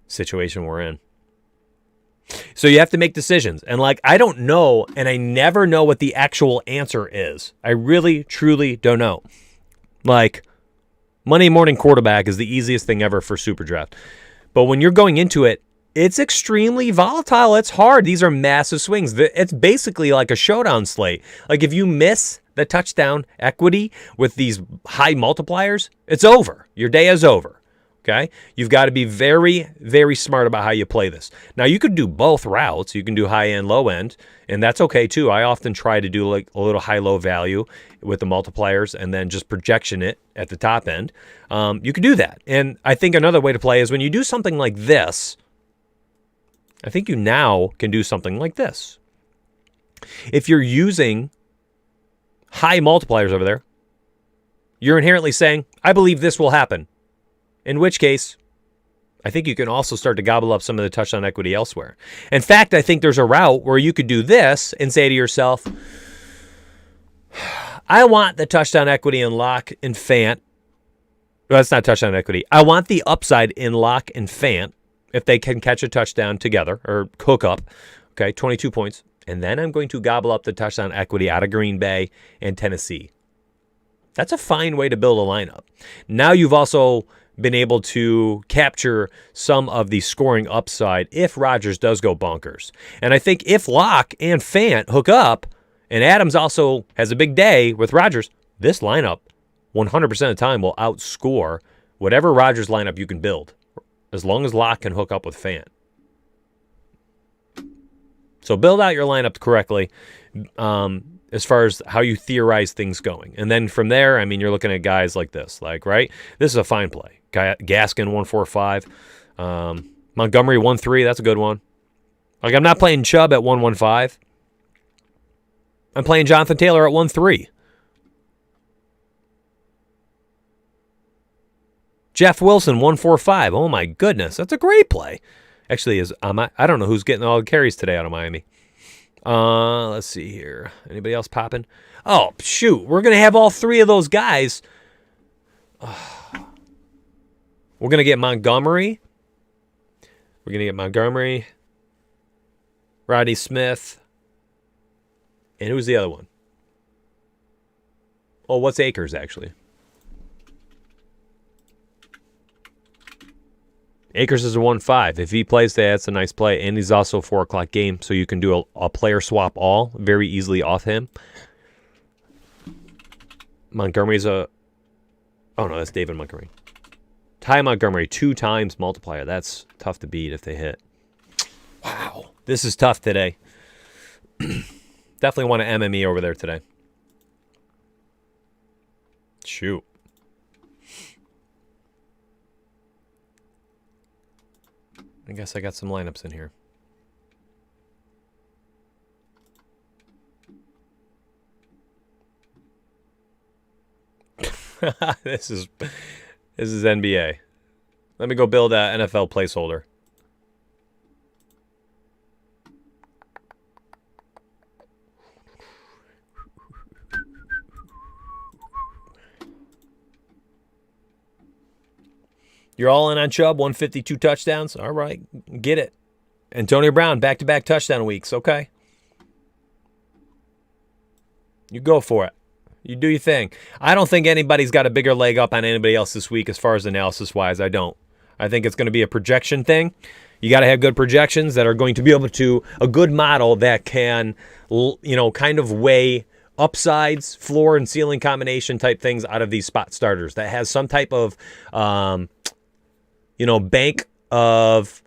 A: situation we're in. So you have to make decisions. And, like, I don't know, and I never know what the actual answer is. I really, truly don't know. Like, Monday morning quarterback is the easiest thing ever for Superdraft. But when you're going into it, it's extremely volatile. It's hard. These are massive swings. It's basically like a showdown slate. Like, if you miss the touchdown equity with these high multipliers, it's over. Your day is over. Okay? You've got to be very, very smart about how you play this. Now, you could do both routes. You can do high end, low end, and that's okay too. I often try to do like a little high-low value with the multipliers and then just projection it at the top end. You could do that. And I think another way to play is when you do something like this, I think you now can do something like this. If you're using high multipliers over there, you're inherently saying, I believe this will happen. In which case, I think you can also start to gobble up some of the touchdown equity elsewhere. In fact, I think there's a route where you could do this and say to yourself, I want the touchdown equity in Locke and Fant. Well, that's not touchdown equity. I want the upside in Locke and Fant if they can catch a touchdown together or hook up. Okay, 22 points. And then I'm going to gobble up the touchdown equity out of Green Bay and Tennessee. That's a fine way to build a lineup. Now you've also been able to capture some of the scoring upside if Rodgers does go bonkers. And I think if Locke and Fant hook up, and Adams also has a big day with Rodgers, this lineup 100% of the time will outscore whatever Rodgers lineup you can build, as long as Locke can hook up with Fant. So build out your lineup correctly as far as how you theorize things going. And then from there, I mean, you're looking at guys like this, like, right? This is a fine play. Gaskin 145. Montgomery 1-3. That's a good one. Like, I'm not playing Chubb at 115. I'm playing Jonathan Taylor at 1-3. Jeff Wilson 145. Oh my goodness, that's a great play. Actually, I don't know who's getting all the carries today out of Miami. Let's see here. Anybody else popping? Oh shoot, we're gonna have all 3 of those guys. We're gonna get Montgomery. Rodney Smith. And who's the other one? Oh, what's Akers, actually? Akers is a 1-5. If he plays that, that's a nice play. And he's also a 4 o'clock game, so you can do a player swap all very easily off him. Montgomery's a... Oh, no, that's David Montgomery. Ty Montgomery, 2 times multiplier. That's tough to beat if they hit. Wow. This is tough today. Definitely want to MME over there today. Shoot. I guess I got some lineups in here. This is NBA. Let me go build an NFL placeholder. You're all in on Chubb, 152 touchdowns. All right, get it. Antonio Brown, back-to-back touchdown weeks. Okay. You go for it. You do your thing. I don't think anybody's got a bigger leg up on anybody else this week as far as analysis-wise. I don't. I think it's going to be a projection thing. You got to have good projections that are going to be able to, a good model that can, kind of weigh upsides, floor and ceiling combination type things out of these spot starters that has some type of, bank of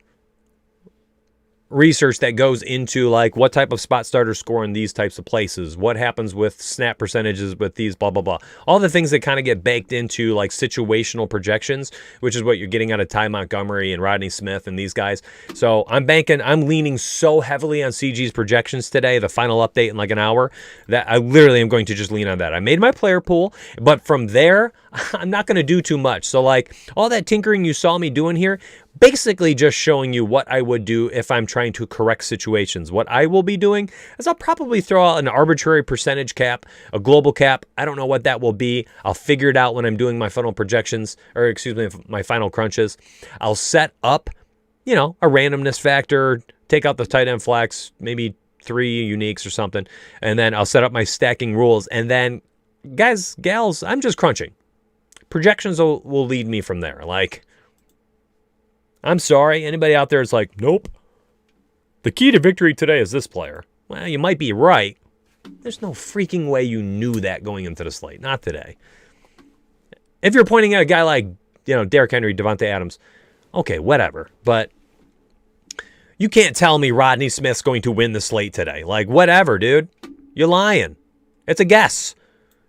A: research that goes into like what type of spot starters score in these types of places, what happens with snap percentages with these, blah, blah, blah. All the things that kind of get baked into like situational projections, which is what you're getting out of Ty Montgomery and Rodney Smith and these guys. So I'm leaning so heavily on CG's projections today, the final update in like an hour, that I literally am going to just lean on that. I made my player pool, but from there, I'm not going to do too much. So like all that tinkering you saw me doing here, basically just showing you what I would do if I'm trying to correct situations. What I will be doing is I'll probably throw out an arbitrary percentage cap, a global cap. I don't know what that will be. I'll figure it out when I'm doing my final projections, my final crunches. I'll set up, a randomness factor, take out the tight end flex, maybe 3 uniques or something, and then I'll set up my stacking rules. And then, guys, gals, I'm just crunching. Projections will lead me from there. Like, I'm sorry, anybody out there is like, nope. The key to victory today is this player. Well, you might be right. There's no freaking way you knew that going into the slate. Not today. If you're pointing at a guy like, Derrick Henry, Devontae Adams, okay, whatever. But you can't tell me Rodney Smith's going to win the slate today. Like, whatever, dude. You're lying. It's a guess.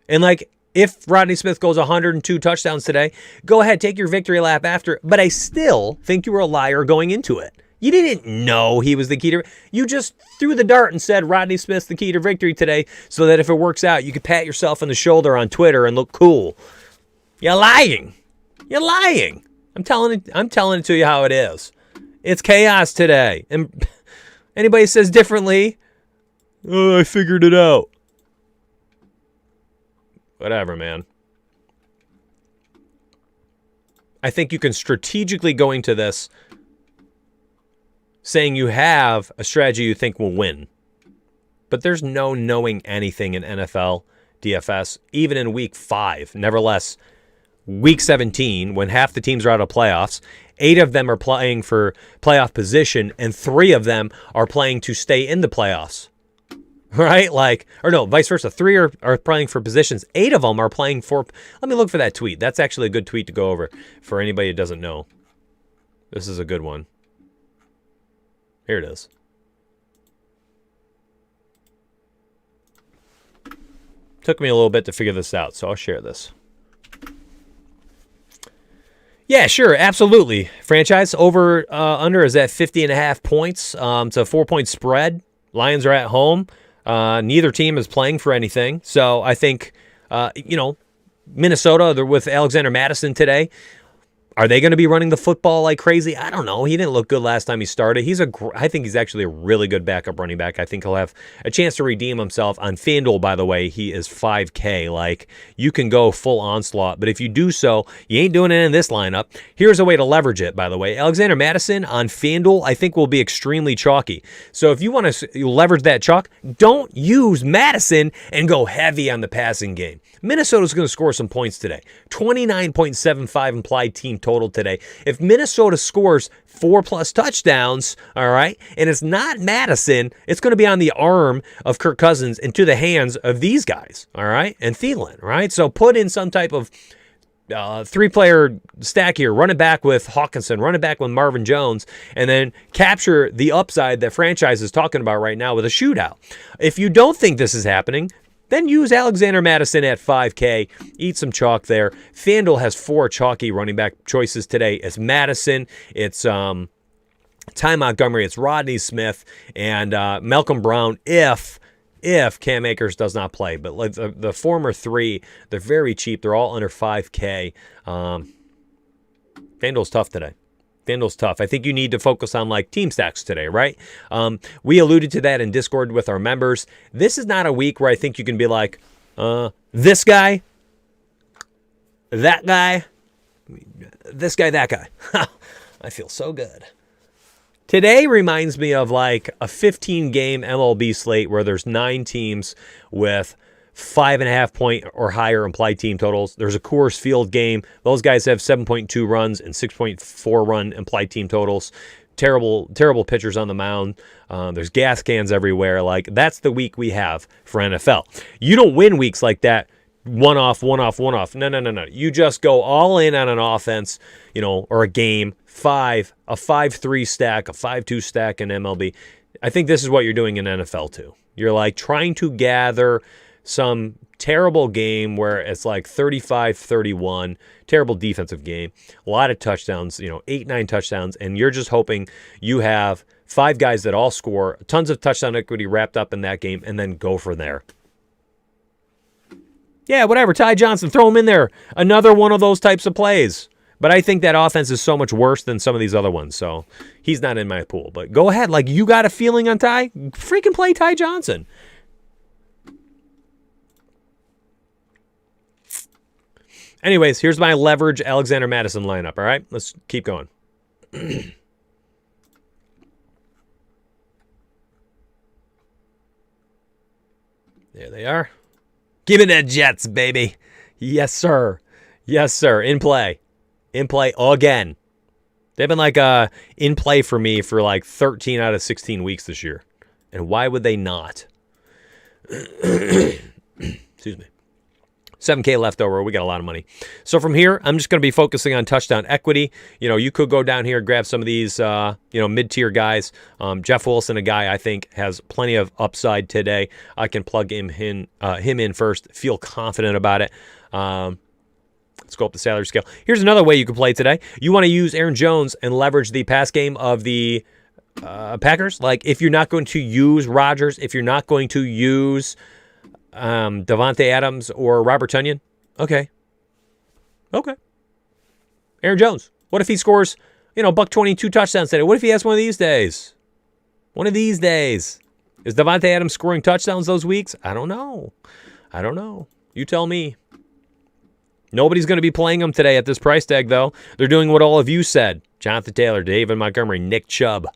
A: And like, if Rodney Smith goes 102 touchdowns today, go ahead, take your victory lap after. But I still think you were a liar going into it. You didn't know he was the key to... You just threw the dart and said Rodney Smith's the key to victory today so that if it works out, you could pat yourself on the shoulder on Twitter and look cool. You're lying. You're lying. I'm telling it to you how it is. It's chaos today. And anybody says differently, oh, I figured it out. Whatever, man. I think you can strategically go into this saying you have a strategy you think will win. But there's no knowing anything in NFL DFS, even in week 5. Nevertheless, week 17, when half the teams are out of playoffs, 8 of them are playing for playoff position, and 3 of them are playing to stay in the playoffs. Right? Vice versa. 3 are playing for positions. 8 of them are playing for... Let me look for that tweet. That's actually a good tweet to go over for anybody who doesn't know. This is a good one. Here it is. Took me a little bit to figure this out, so I'll share this. Yeah, sure, absolutely. Franchise over under is at 50.5 points. It's a 4-point spread. Lions are at home. Neither team is playing for anything. So I think, Minnesota, they're with Alexander Mattison today. Are they going to be running the football like crazy? I don't know. He didn't look good last time he started. I think he's actually a really good backup running back. I think he'll have a chance to redeem himself. On FanDuel, by the way, he is 5K. Like, you can go full onslaught, but if you do so, you ain't doing it in this lineup. Here's a way to leverage it, by the way. Alexander Mattison on FanDuel, I think, will be extremely chalky. So if you want to leverage that chalk, don't use Mattison and go heavy on the passing game. Minnesota's going to score some points today. 29.75 implied team total today. If Minnesota scores 4+ touchdowns, all right, and it's not Madison, it's going to be on the arm of Kirk Cousins and to the hands of these guys, all right, and Thielen, right? So put in some type of 3-player stack here. Run it back with Hawkinson, run it back with Marvin Jones, and then capture the upside that franchise is talking about right now with a shootout. If you don't think this is happening, then use Alexander Mattison at 5K. Eat some chalk there. FanDuel has 4 chalky running back choices today. It's Mattison, it's Ty Montgomery, it's Rodney Smith, and Malcolm Brown if Cam Akers does not play. But like the former 3, they're very cheap. They're all under 5K. FanDuel's tough today. FanDuel's tough. I think you need to focus on like team stacks today, right? We alluded to that in Discord with our members. This is not a week where I think you can be like, this guy, that guy, this guy, that guy. I feel so good. Today reminds me of like a 15-game MLB slate where there's 9 teams with 5.5 point or higher implied team totals. There's a Coors Field game. Those guys have 7.2 runs and 6.4 run implied team totals. Terrible pitchers on the mound. There's gas cans everywhere. Like, that's the week we have for NFL. You don't win weeks like that. One off. No. You just go all in on an offense, or a game. A 5-3 stack, a 5-2 stack in MLB. I think this is what you're doing in NFL too. You're like trying to gather some terrible game where it's like 35-31, terrible defensive game, a lot of touchdowns, 8-9 touchdowns, and you're just hoping you have 5 guys that all score, tons of touchdown equity wrapped up in that game, and then go from there. Yeah, whatever, Ty Johnson, throw him in there. Another one of those types of plays. But I think that offense is so much worse than some of these other ones, so he's not in my pool. But go ahead. Like, you got a feeling on Ty? Freaking play Ty Johnson. Anyways, here's my leverage Alexander Madison lineup, all right? Let's keep going. There they are. Give me the Jets, baby. Yes, sir. Yes, sir. In play. In play again. They've been like in play for me for like 13 out of 16 weeks this year. And why would they not? Excuse me. 7K left over. We got a lot of money. So from here, I'm just going to be focusing on touchdown equity. You could go down here and grab some of these, mid-tier guys. Jeff Wilson, a guy I think has plenty of upside today. I can plug him in first. Feel confident about it. Let's go up the salary scale. Here's another way you can play today. You want to use Aaron Jones and leverage the pass game of the Packers. Like, if you're not going to use Rodgers, if you're not going to use Davante Adams or Robert Tonyan, okay. Aaron Jones. What if he scores, $122 touchdowns today? What if he has one of these days? Is Davante Adams scoring touchdowns those weeks? I don't know. You tell me. Nobody's going to be playing them today at this price tag, though. They're doing what all of you said. Jonathan Taylor, David Montgomery, Nick Chubb.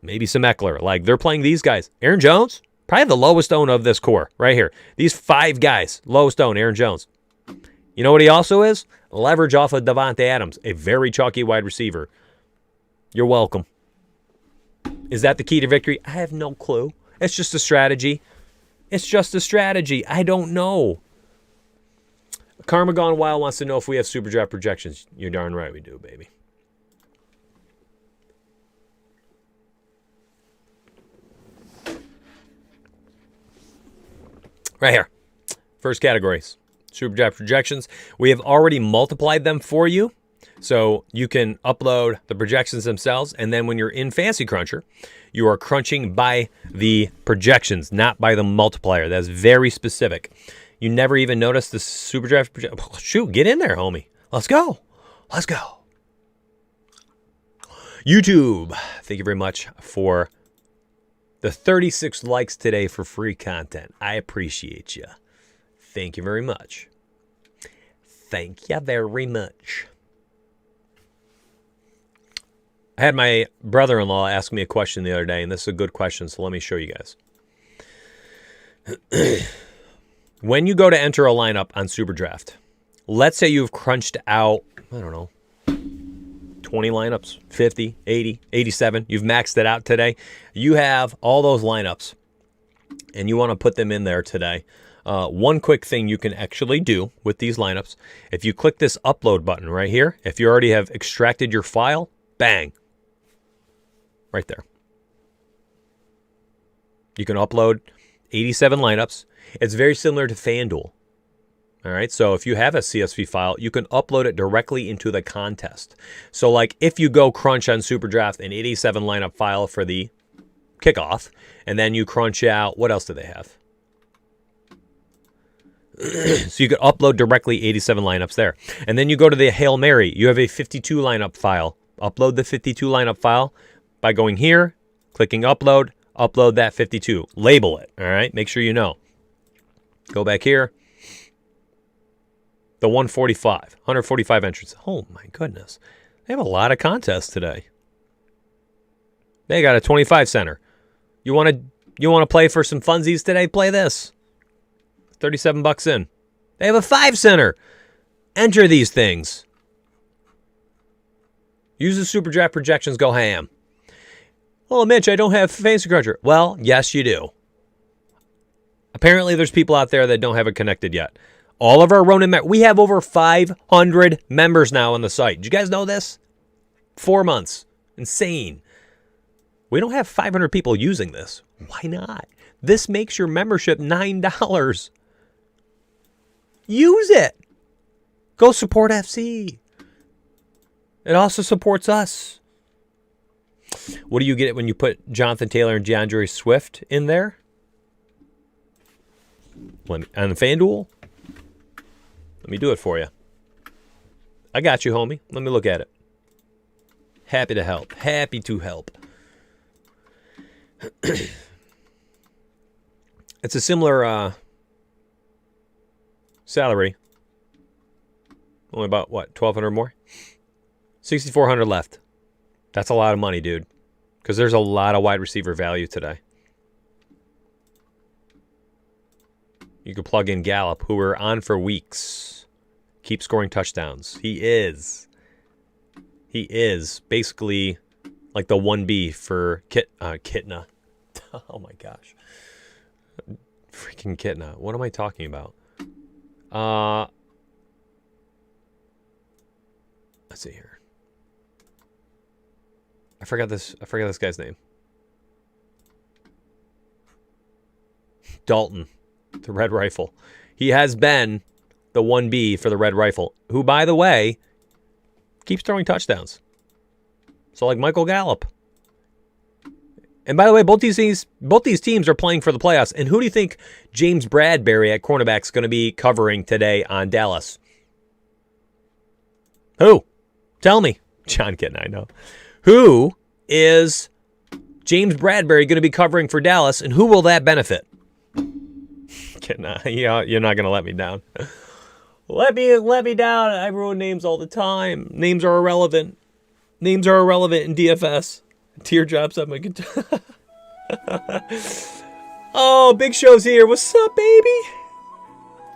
A: Maybe some Eckler. Like, they're playing these guys. Aaron Jones, probably the lowest owned of this core right here. These 5 guys, lowest owned, Aaron Jones. You know what he also is? Leverage off of Davante Adams, a very chalky wide receiver. You're welcome. Is that the key to victory? I have no clue. It's just a strategy. I don't know. Karma Gone Wild wants to know if we have super draft projections. You're darn right we do, baby. Right here. First categories. Super draft projections. We have already multiplied them for you. So you can upload the projections themselves. And then when you're in Fancy Cruncher, you are crunching by the projections, not by the multiplier. That's very specific. You never even noticed the super draft projection. Shoot, get in there, homie. Let's go. YouTube, thank you very much for the 36 likes today for free content. I appreciate you. Thank you very much. I had my brother-in-law ask me a question the other day, and this is a good question, so let me show you guys. When you go to enter a lineup on Superdraft, let's say you've crunched out, 20 lineups, 50, 80, 87. You've maxed it out today. You have all those lineups, and you want to put them in there today. One quick thing you can actually do with these lineups, if you click this upload button right here, if you already have extracted your file, bang, right there. You can upload 87 lineups. It's very similar to FanDuel. All right, so if you have a CSV file, you can upload it directly into the contest. So like if you go crunch on Superdraft an 87 lineup file for the kickoff, and then you crunch out, what else do they have? So you could upload directly 87 lineups there. And then you go to the Hail Mary. You have a 52 lineup file. Upload the 52 lineup file by going here, clicking upload, upload that 52. Label it, all right? Make sure you know. Go back here. The 145 entrants. Oh my goodness. They have a lot of contests today. They got a 25 center. You want to play for some funsies today? Play this. $37 in. They have a 5 center. Enter these things. Use the super draft projections. Go ham. Oh, Mitch, I don't have Fantasy Cruncher. Well, yes, you do. Apparently, there's people out there that don't have it connected yet. All of our RONIN members, we have over 500 members now on the site. Did you guys know this? 4 months. Insane. We don't have 500 people using this. Why not? This makes your membership $9. Use it. Go support FC. It also supports us. What do you get when you put Jonathan Taylor and DeAndre Swift in there? On FanDuel? Let me do it for you. I got you, homie. Let me look at it. Happy to help. Happy to help. It's a similar salary. Only about, what, 1,200 more? 6,400 left. That's a lot of money, dude. Because there's a lot of wide receiver value today. You could plug in Gallup, who we're on for weeks. Keep scoring touchdowns. He is basically like the 1B for Kitna. Oh my gosh. Freaking Kitna. What am I talking about? Let's see here. I forgot this guy's name. Dalton, the Red Rifle. He has been the 1B for the Red Rifle, who, by the way, keeps throwing touchdowns. So like Michael Gallup. And by the way, both these teams are playing for the playoffs. And who do you think James Bradbury at cornerback is going to be covering today on Dallas? Who? Tell me. John Kitten, I know. Who is James Bradbury going to be covering for Dallas, and who will that benefit? You're not going to let me down. Let me down. I ruin names all the time. Names are irrelevant. Names are irrelevant in DFS. Teardrops up my guitar. Oh, Big Show's here. What's up, baby?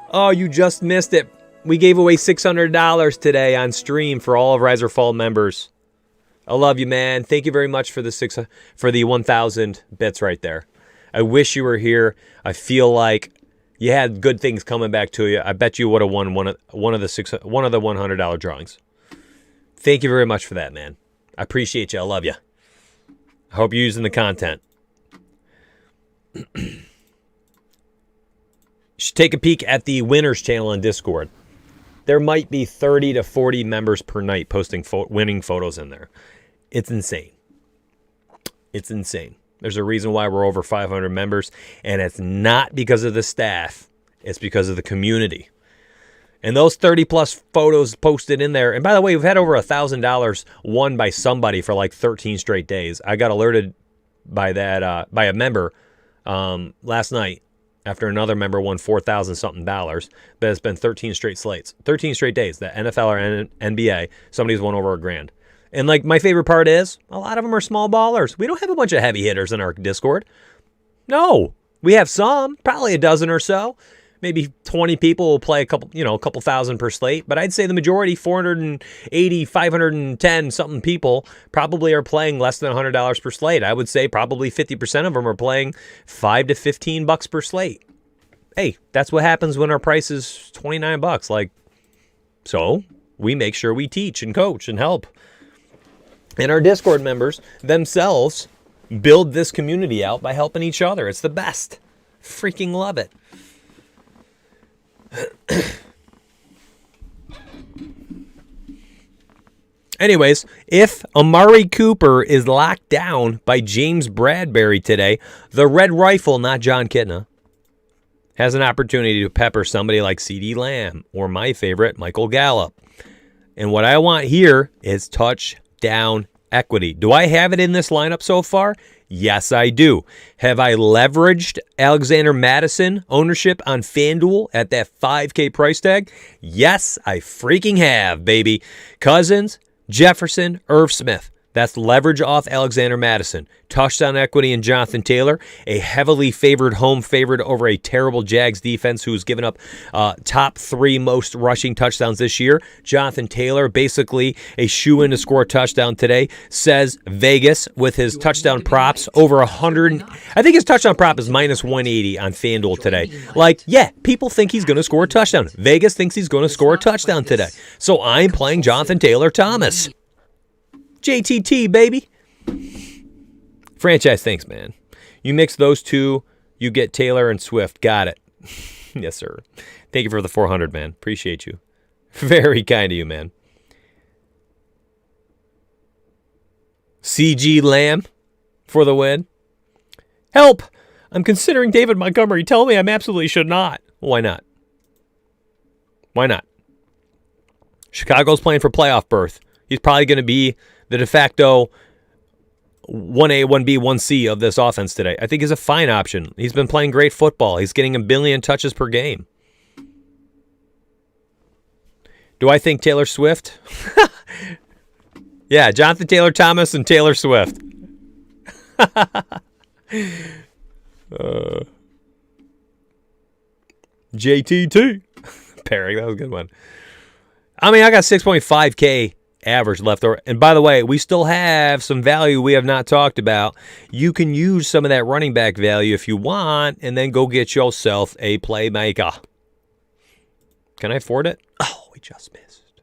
A: Oh, you just missed it. We gave away $600 today on stream for all of Rise or Fall members. I love you, man. Thank you very much for the 1,000 bits right there. I wish you were here. I feel like you had good things coming back to you. I bet you would have won one of the $100 drawings. Thank you very much for that, man. I appreciate you. I love you. I hope you're using the content. You should take a peek at the winners channel on Discord. There might be 30 to 40 members per night posting winning photos in there. It's insane. It's insane. There's a reason why we're over 500 members, and it's not because of the staff. It's because of the community. And those 30-plus photos posted in there, and by the way, we've had over $1,000 won by somebody for like 13 straight days. I got alerted by that by a member last night after another member won $4,000-something, but it's been 13 straight slates. 13 straight days, the NFL or NBA, somebody's won over $1,000. And like my favorite part is, a lot of them are small ballers. We don't have a bunch of heavy hitters in our Discord. No, we have some, probably a dozen or so. Maybe 20 people will play a couple thousand per slate, but I'd say the majority, 480, 510 something people, probably are playing less than $100 per slate. I would say probably 50% of them are playing $5 to $15 per slate. Hey, that's what happens when our price is $29. Like, so we make sure we teach and coach and help. And our Discord members themselves build this community out by helping each other. It's the best. Freaking love it. Anyways, if Amari Cooper is locked down by James Bradbury today, the Red Rifle, not John Kitna, has an opportunity to pepper somebody like CeeDee Lamb or my favorite, Michael Gallup. And what I want here is touchdown equity. Do I have it in this lineup so far? Yes, I do. Have I leveraged Alexander Mattison ownership on FanDuel at that $5K price tag? Yes, I freaking have, baby. Cousins, Jefferson, Irv Smith. That's leverage off Alexander Mattison. Touchdown equity in Jonathan Taylor, a heavily favored home favorite over a terrible Jags defense who's given up top 3 most rushing touchdowns this year. Jonathan Taylor, basically a shoe-in to score a touchdown today, says Vegas with his touchdown props over 100. I think his touchdown prop is minus 180 on FanDuel today. Like, yeah, people think he's going to score a touchdown. Vegas thinks he's going to score a touchdown today. So I'm playing Jonathan Taylor Thomas. JTT, baby. Franchise thanks, man. You mix those two, you get Taylor and Swift. Got it. Yes, sir. Thank you for the 400, man. Appreciate you. Very kind of you, man. CG Lamb for the win. Help! I'm considering David Montgomery. Tell me I'm absolutely should not. Why not? Why not? Chicago's playing for playoff berth. He's probably going to be the de facto 1A, 1B, 1C of this offense today. I think he's a fine option. He's been playing great football. He's getting 1 billion touches per game. Do I think Taylor Swift? Yeah, Jonathan Taylor Thomas and Taylor Swift. JTT. Perry, that was a good one. I mean, I got 6.5K average left over. And by the way, we still have some value we have not talked about. You can use some of that running back value if you want, and then go get yourself a playmaker. Can I afford it? Oh, we just missed.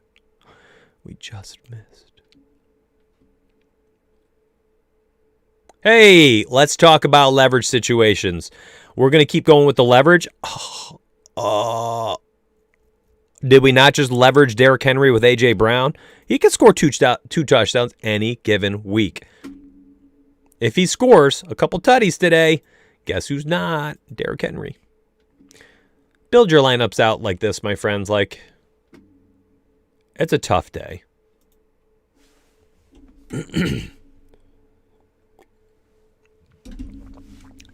A: We just missed. Hey, let's talk about leverage situations. We're going to keep going with the leverage. Did we not just leverage Derrick Henry with A.J. Brown? He can score two touchdowns any given week. If he scores a couple tutties today, guess who's not? Derrick Henry. Build your lineups out like this, my friends. Like, it's a tough day.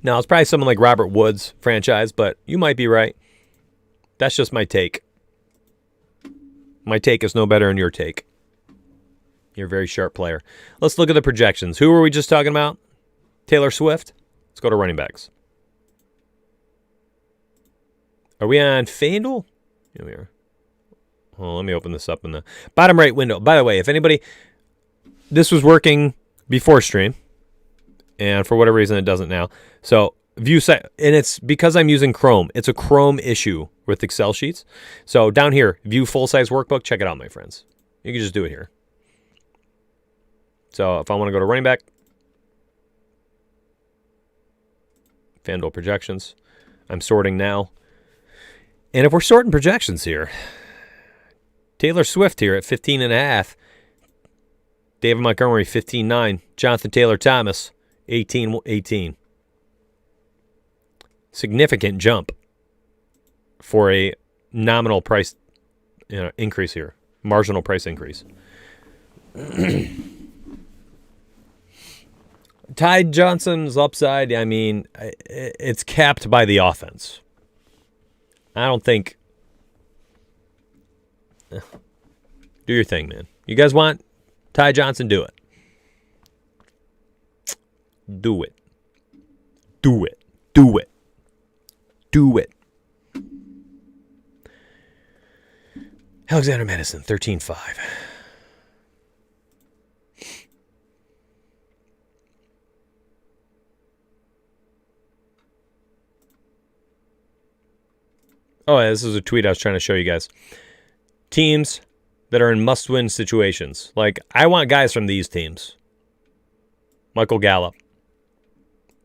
A: Now, it's probably someone like Robert Woods franchise, but you might be right. That's just my take. My take is no better than your take. You're a very sharp player. Let's look at the projections. Who were we just talking about? Taylor Swift? Let's go to running backs. Are we on FanDuel? Here we are. Oh, let me open this up in the bottom right window. By the way, if anybody... This was working before stream. And for whatever reason, it doesn't now. So, view site... And it's because I'm using Chrome. It's a Chrome issue with Excel sheets. So, down here, view full-size workbook. Check it out, my friends. You can just do it here. So if I want to go to running back, FanDuel projections, I'm sorting now. And if we're sorting projections here, Taylor Swift here at 15.5, David Montgomery 15.9, Jonathan Taylor Thomas 18.18. Significant jump for a nominal price increase here, marginal price increase. Ty Johnson's upside, I mean, it's capped by the offense. I don't think... Do your thing, man. You guys want Ty Johnson? Do it. Do it. Do it. Do it. Do it. Alexander Mattison, 13.5. Oh, yeah, this is a tweet I was trying to show you guys. Teams that are in must-win situations. Like, I want guys from these teams. Michael Gallup.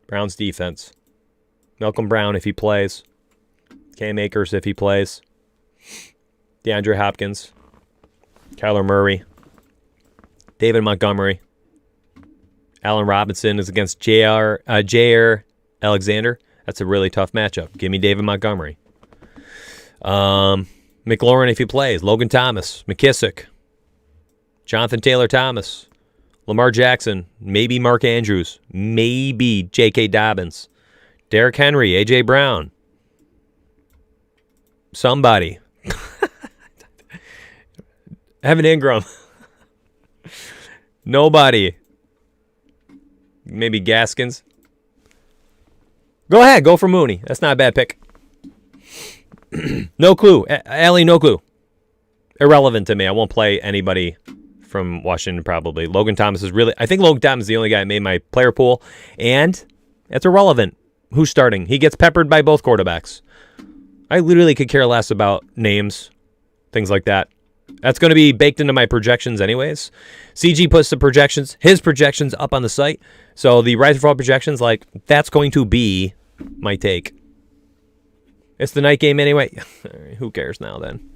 A: Browns defense. Malcolm Brown if he plays. Cam Akers if he plays. DeAndre Hopkins. Kyler Murray. David Montgomery. Allen Robinson is against Jair Alexander. That's a really tough matchup. Give me David Montgomery. McLaurin if he plays. Logan Thomas. McKissick. Jonathan Taylor Thomas. Lamar Jackson, maybe Mark Andrews, maybe J.K. Dobbins, Derrick Henry, A.J. Brown. Somebody. Evan Ingram. Nobody. Maybe Gaskins. Go ahead. Go for Mooney. That's not a bad pick. No clue. Allie, no clue. Irrelevant to me. I won't play anybody from Washington probably. Logan Thomas is really... I think Logan Thomas is the only guy that made my player pool. And it's irrelevant. Who's starting? He gets peppered by both quarterbacks. I literally could care less about names. Things like that. That's going to be baked into my projections anyways. CG puts his projections up on the site. So the Rise or Fall projections, like, that's going to be my take. It's the night game anyway. Who cares now then?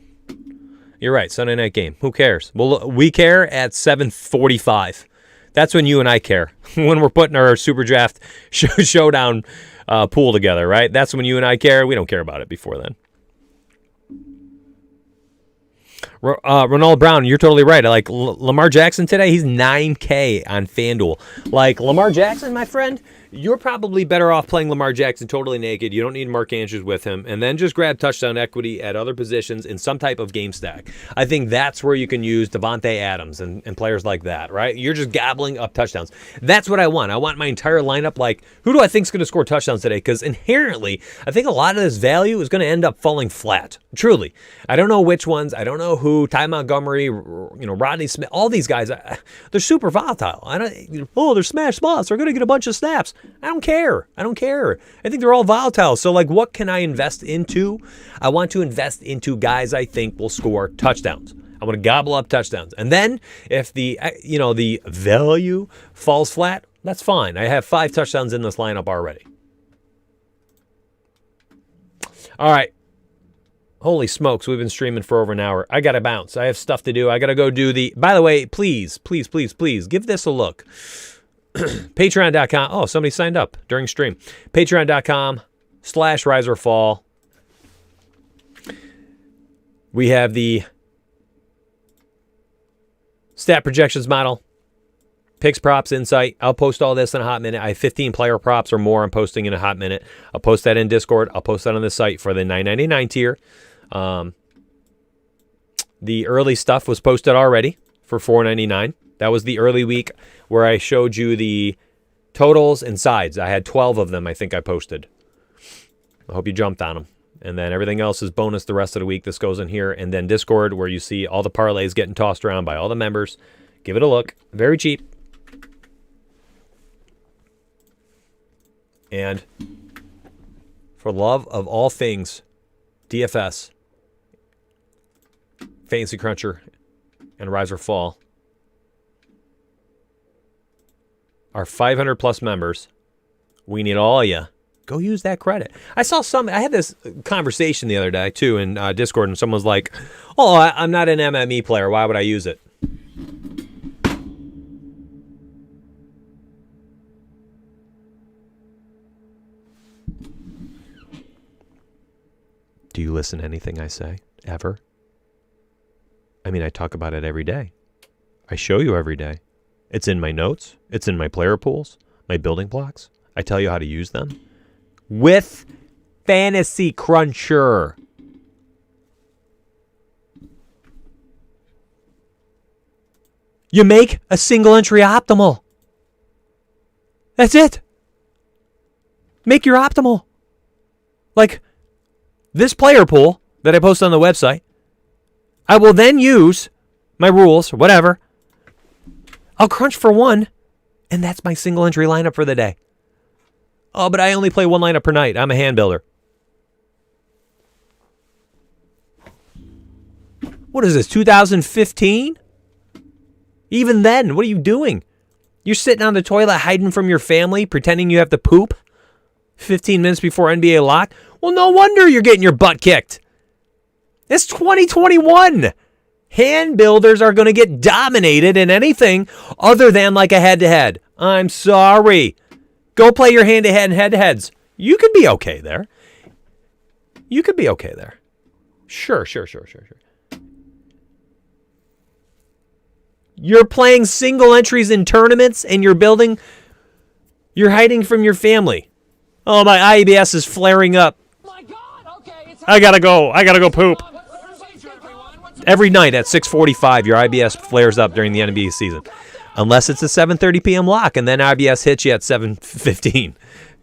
A: You're right, Sunday night game. Who cares? Well, we care at 7:45. That's when you and I care. When we're putting our Super Draft showdown pool together, right? That's when you and I care. We don't care about it before then. Ronald Brown, you're totally right. I like Lamar Jackson today. He's 9K on FanDuel. Like, Lamar Jackson, my friend, you're probably better off playing Lamar Jackson totally naked. You don't need Mark Andrews with him. And then just grab touchdown equity at other positions in some type of game stack. I think that's where you can use Devontae Adams and players like that, right? You're just gobbling up touchdowns. That's what I want. I want my entire lineup, like, who do I think is going to score touchdowns today? Because inherently, I think a lot of this value is going to end up falling flat. Truly. I don't know which ones. I don't know who. Ty Montgomery, Rodney Smith, all these guys, they're super volatile. They're smash spots. They're going to get a bunch of snaps. I don't care. I think they're all volatile. So, like, what can I invest into? I want to invest into guys I think will score touchdowns. I want to gobble up touchdowns. And then if the value falls flat, that's fine. I have 5 touchdowns in this lineup already. All right. Holy smokes, we've been streaming for over an hour. I got to bounce. I have stuff to do. I got to go do the... By the way, please, give this a look. Patreon.com. Oh, somebody signed up during stream. Patreon.com/riseorfall. We have the stat projections model. Picks, props, insight. I'll post all this in a hot minute. I have 15 player props or more I'm posting in a hot minute. I'll post that in Discord. I'll post that on the site for the $9.99 tier. The early stuff was posted already for $4.99. That was the early week where I showed you the totals and sides. I had 12 of them, I think I posted. I hope you jumped on them. And then everything else is bonus the rest of the week. This goes in here. And then Discord, where you see all the parlays getting tossed around by all the members. Give it a look. Very cheap. And for love of all things, DFS, Fantasy Cruncher, and Rise or Fall, our 500 plus members, we need all of you. Go use that credit. I had this conversation the other day too in Discord, and someone was like, "Oh, I'm not an MME player. Why would I use it?" Do you listen to anything I say? Ever? I mean, I talk about it every day. I show you every day. It's in my notes. It's in my player pools, my building blocks. I tell you how to use them. With Fantasy Cruncher. You make a single entry optimal. That's it. Make your optimal. Like, this player pool that I post on the website, I will then use my rules, whatever. I'll crunch for one, and that's my single entry lineup for the day. Oh, but I only play one lineup per night. I'm a hand builder. What is this, 2015? Even then, what are you doing? You're sitting on the toilet hiding from your family, pretending you have to poop 15 minutes before NBA lock? Well, no wonder you're getting your butt kicked. It's 2021. Hand builders are going to get dominated in anything other than like a head-to-head. I'm sorry. Go play your hand-to-head and head-to-heads. You could be okay there. Sure. You're playing single entries in tournaments and you're hiding from your family. Oh, my IBS is flaring up.
C: My God, okay, it's
A: I gotta go poop.
C: What's the procedure, everyone? What's the
A: Every night at 6:45, your IBS flares up during the NBA season. Unless it's a 7:30 p.m. lock, and then IBS hits you at 7:15.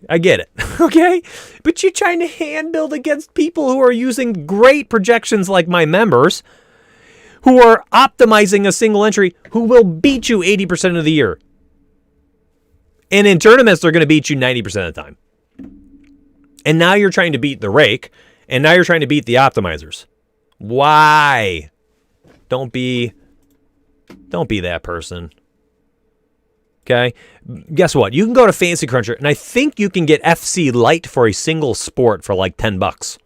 A: I get it, okay? But you're trying to hand build against people who are using great projections like my members, who are optimizing a single entry, who will beat you 80% of the year. And in tournaments, they're going to beat you 90% of the time. And now you're trying to beat the rake, and now you're trying to beat the optimizers. Why? Don't be that person. Okay? Guess what? You can go to Fancy Cruncher, and I think you can get FC Lite for a single sport for like $10.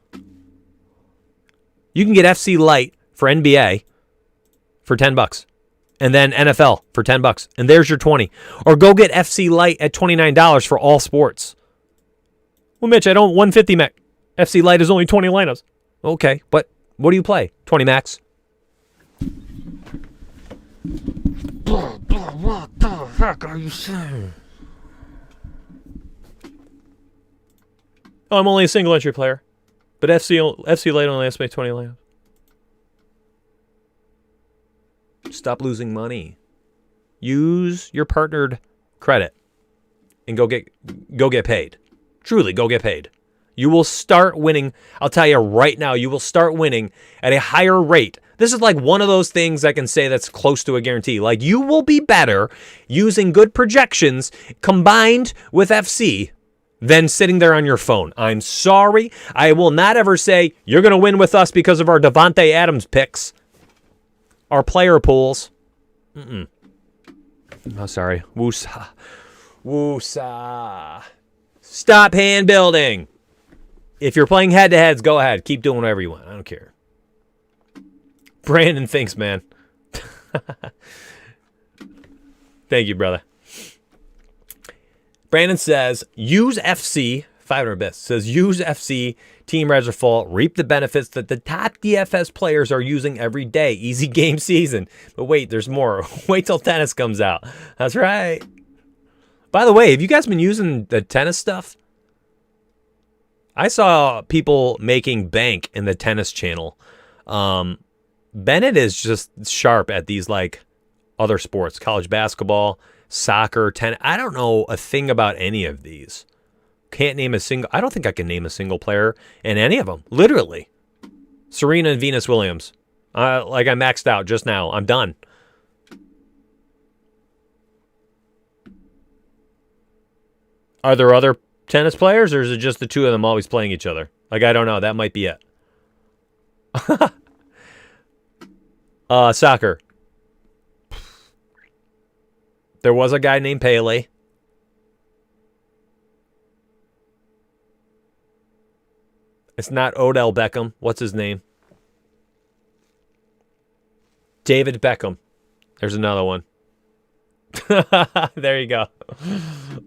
A: You can get FC Lite for NBA for $10. And then NFL for $10. And there's your 20. Or go get FC Lite at $29 for all sports. Well, Mitch, I don't 150 Mac. FC Lite is only 20 lineups. Okay, but what do you play? 20 max. What the heck are you saying? Oh, I'm only a single entry player. But FC Lite only has to make 20 lineups. Stop losing money. Use your partnered credit and go get paid. Truly, go get paid. You will start winning. I'll tell you right now, you will start winning at a higher rate. This is like one of those things I can say that's close to a guarantee. Like, you will be better using good projections combined with FC than sitting there on your phone. I'm sorry. I will not ever say you're going to win with us because of our Devontae Adams picks. Our player pools. Oh, sorry. Woosa. Woosa. Stop hand building. If you're playing head-to-heads, go ahead. Keep doing whatever you want. I don't care. Brandon thinks, man. Thank you, brother. Brandon says, use FC, 500 bits, says, use FC, Team RiseorFall, reap the benefits that the top DFS players are using every day. Easy game season. But wait, there's more. Wait till tennis comes out. That's right. By the way, have you guys been using the tennis stuff? I saw people making bank in the tennis channel. Bennett is just sharp at these like other sports, college basketball, soccer, tennis. I don't know a thing about any of these. Can't name a single. I don't think I can name a single player in any of them. Literally, Serena and Venus Williams. Like I maxed out just now. I'm done. Are there other tennis players, or is it just the two of them always playing each other? Like, I don't know. That might be it. Soccer. There was a guy named Pele. It's not Odell Beckham. What's his name? David Beckham. There's another one. There you go.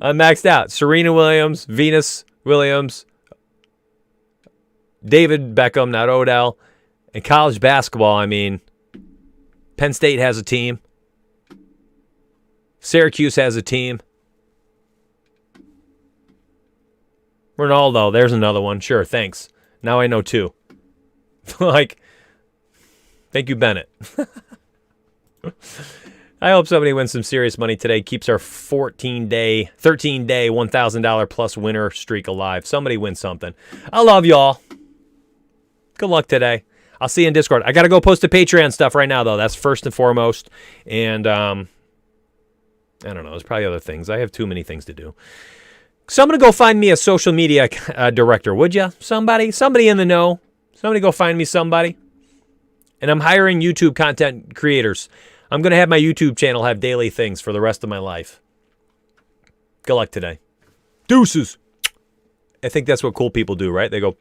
A: I'm maxed out. Serena Williams, Venus Williams, David Beckham, not Odell. And college basketball, I mean, Penn State has a team. Syracuse has a team. Ronaldo, there's another one. Sure, thanks. Now I know two. Like, thank you, Bennett. I hope somebody wins some serious money today, keeps our 13-day, $1,000 plus winner streak alive. Somebody win something. I love y'all. Good luck today. I'll see you in Discord. I got to go post the Patreon stuff right now, though. That's first and foremost. And I don't know. There's probably other things. I have too many things to do. So I'm going to go find me a social media director, would you? Somebody in the know. Somebody go find me somebody. And I'm hiring YouTube content creators. I'm going to have my YouTube channel have daily things for the rest of my life. Good luck today. Deuces. I think that's what cool people do, right? They go...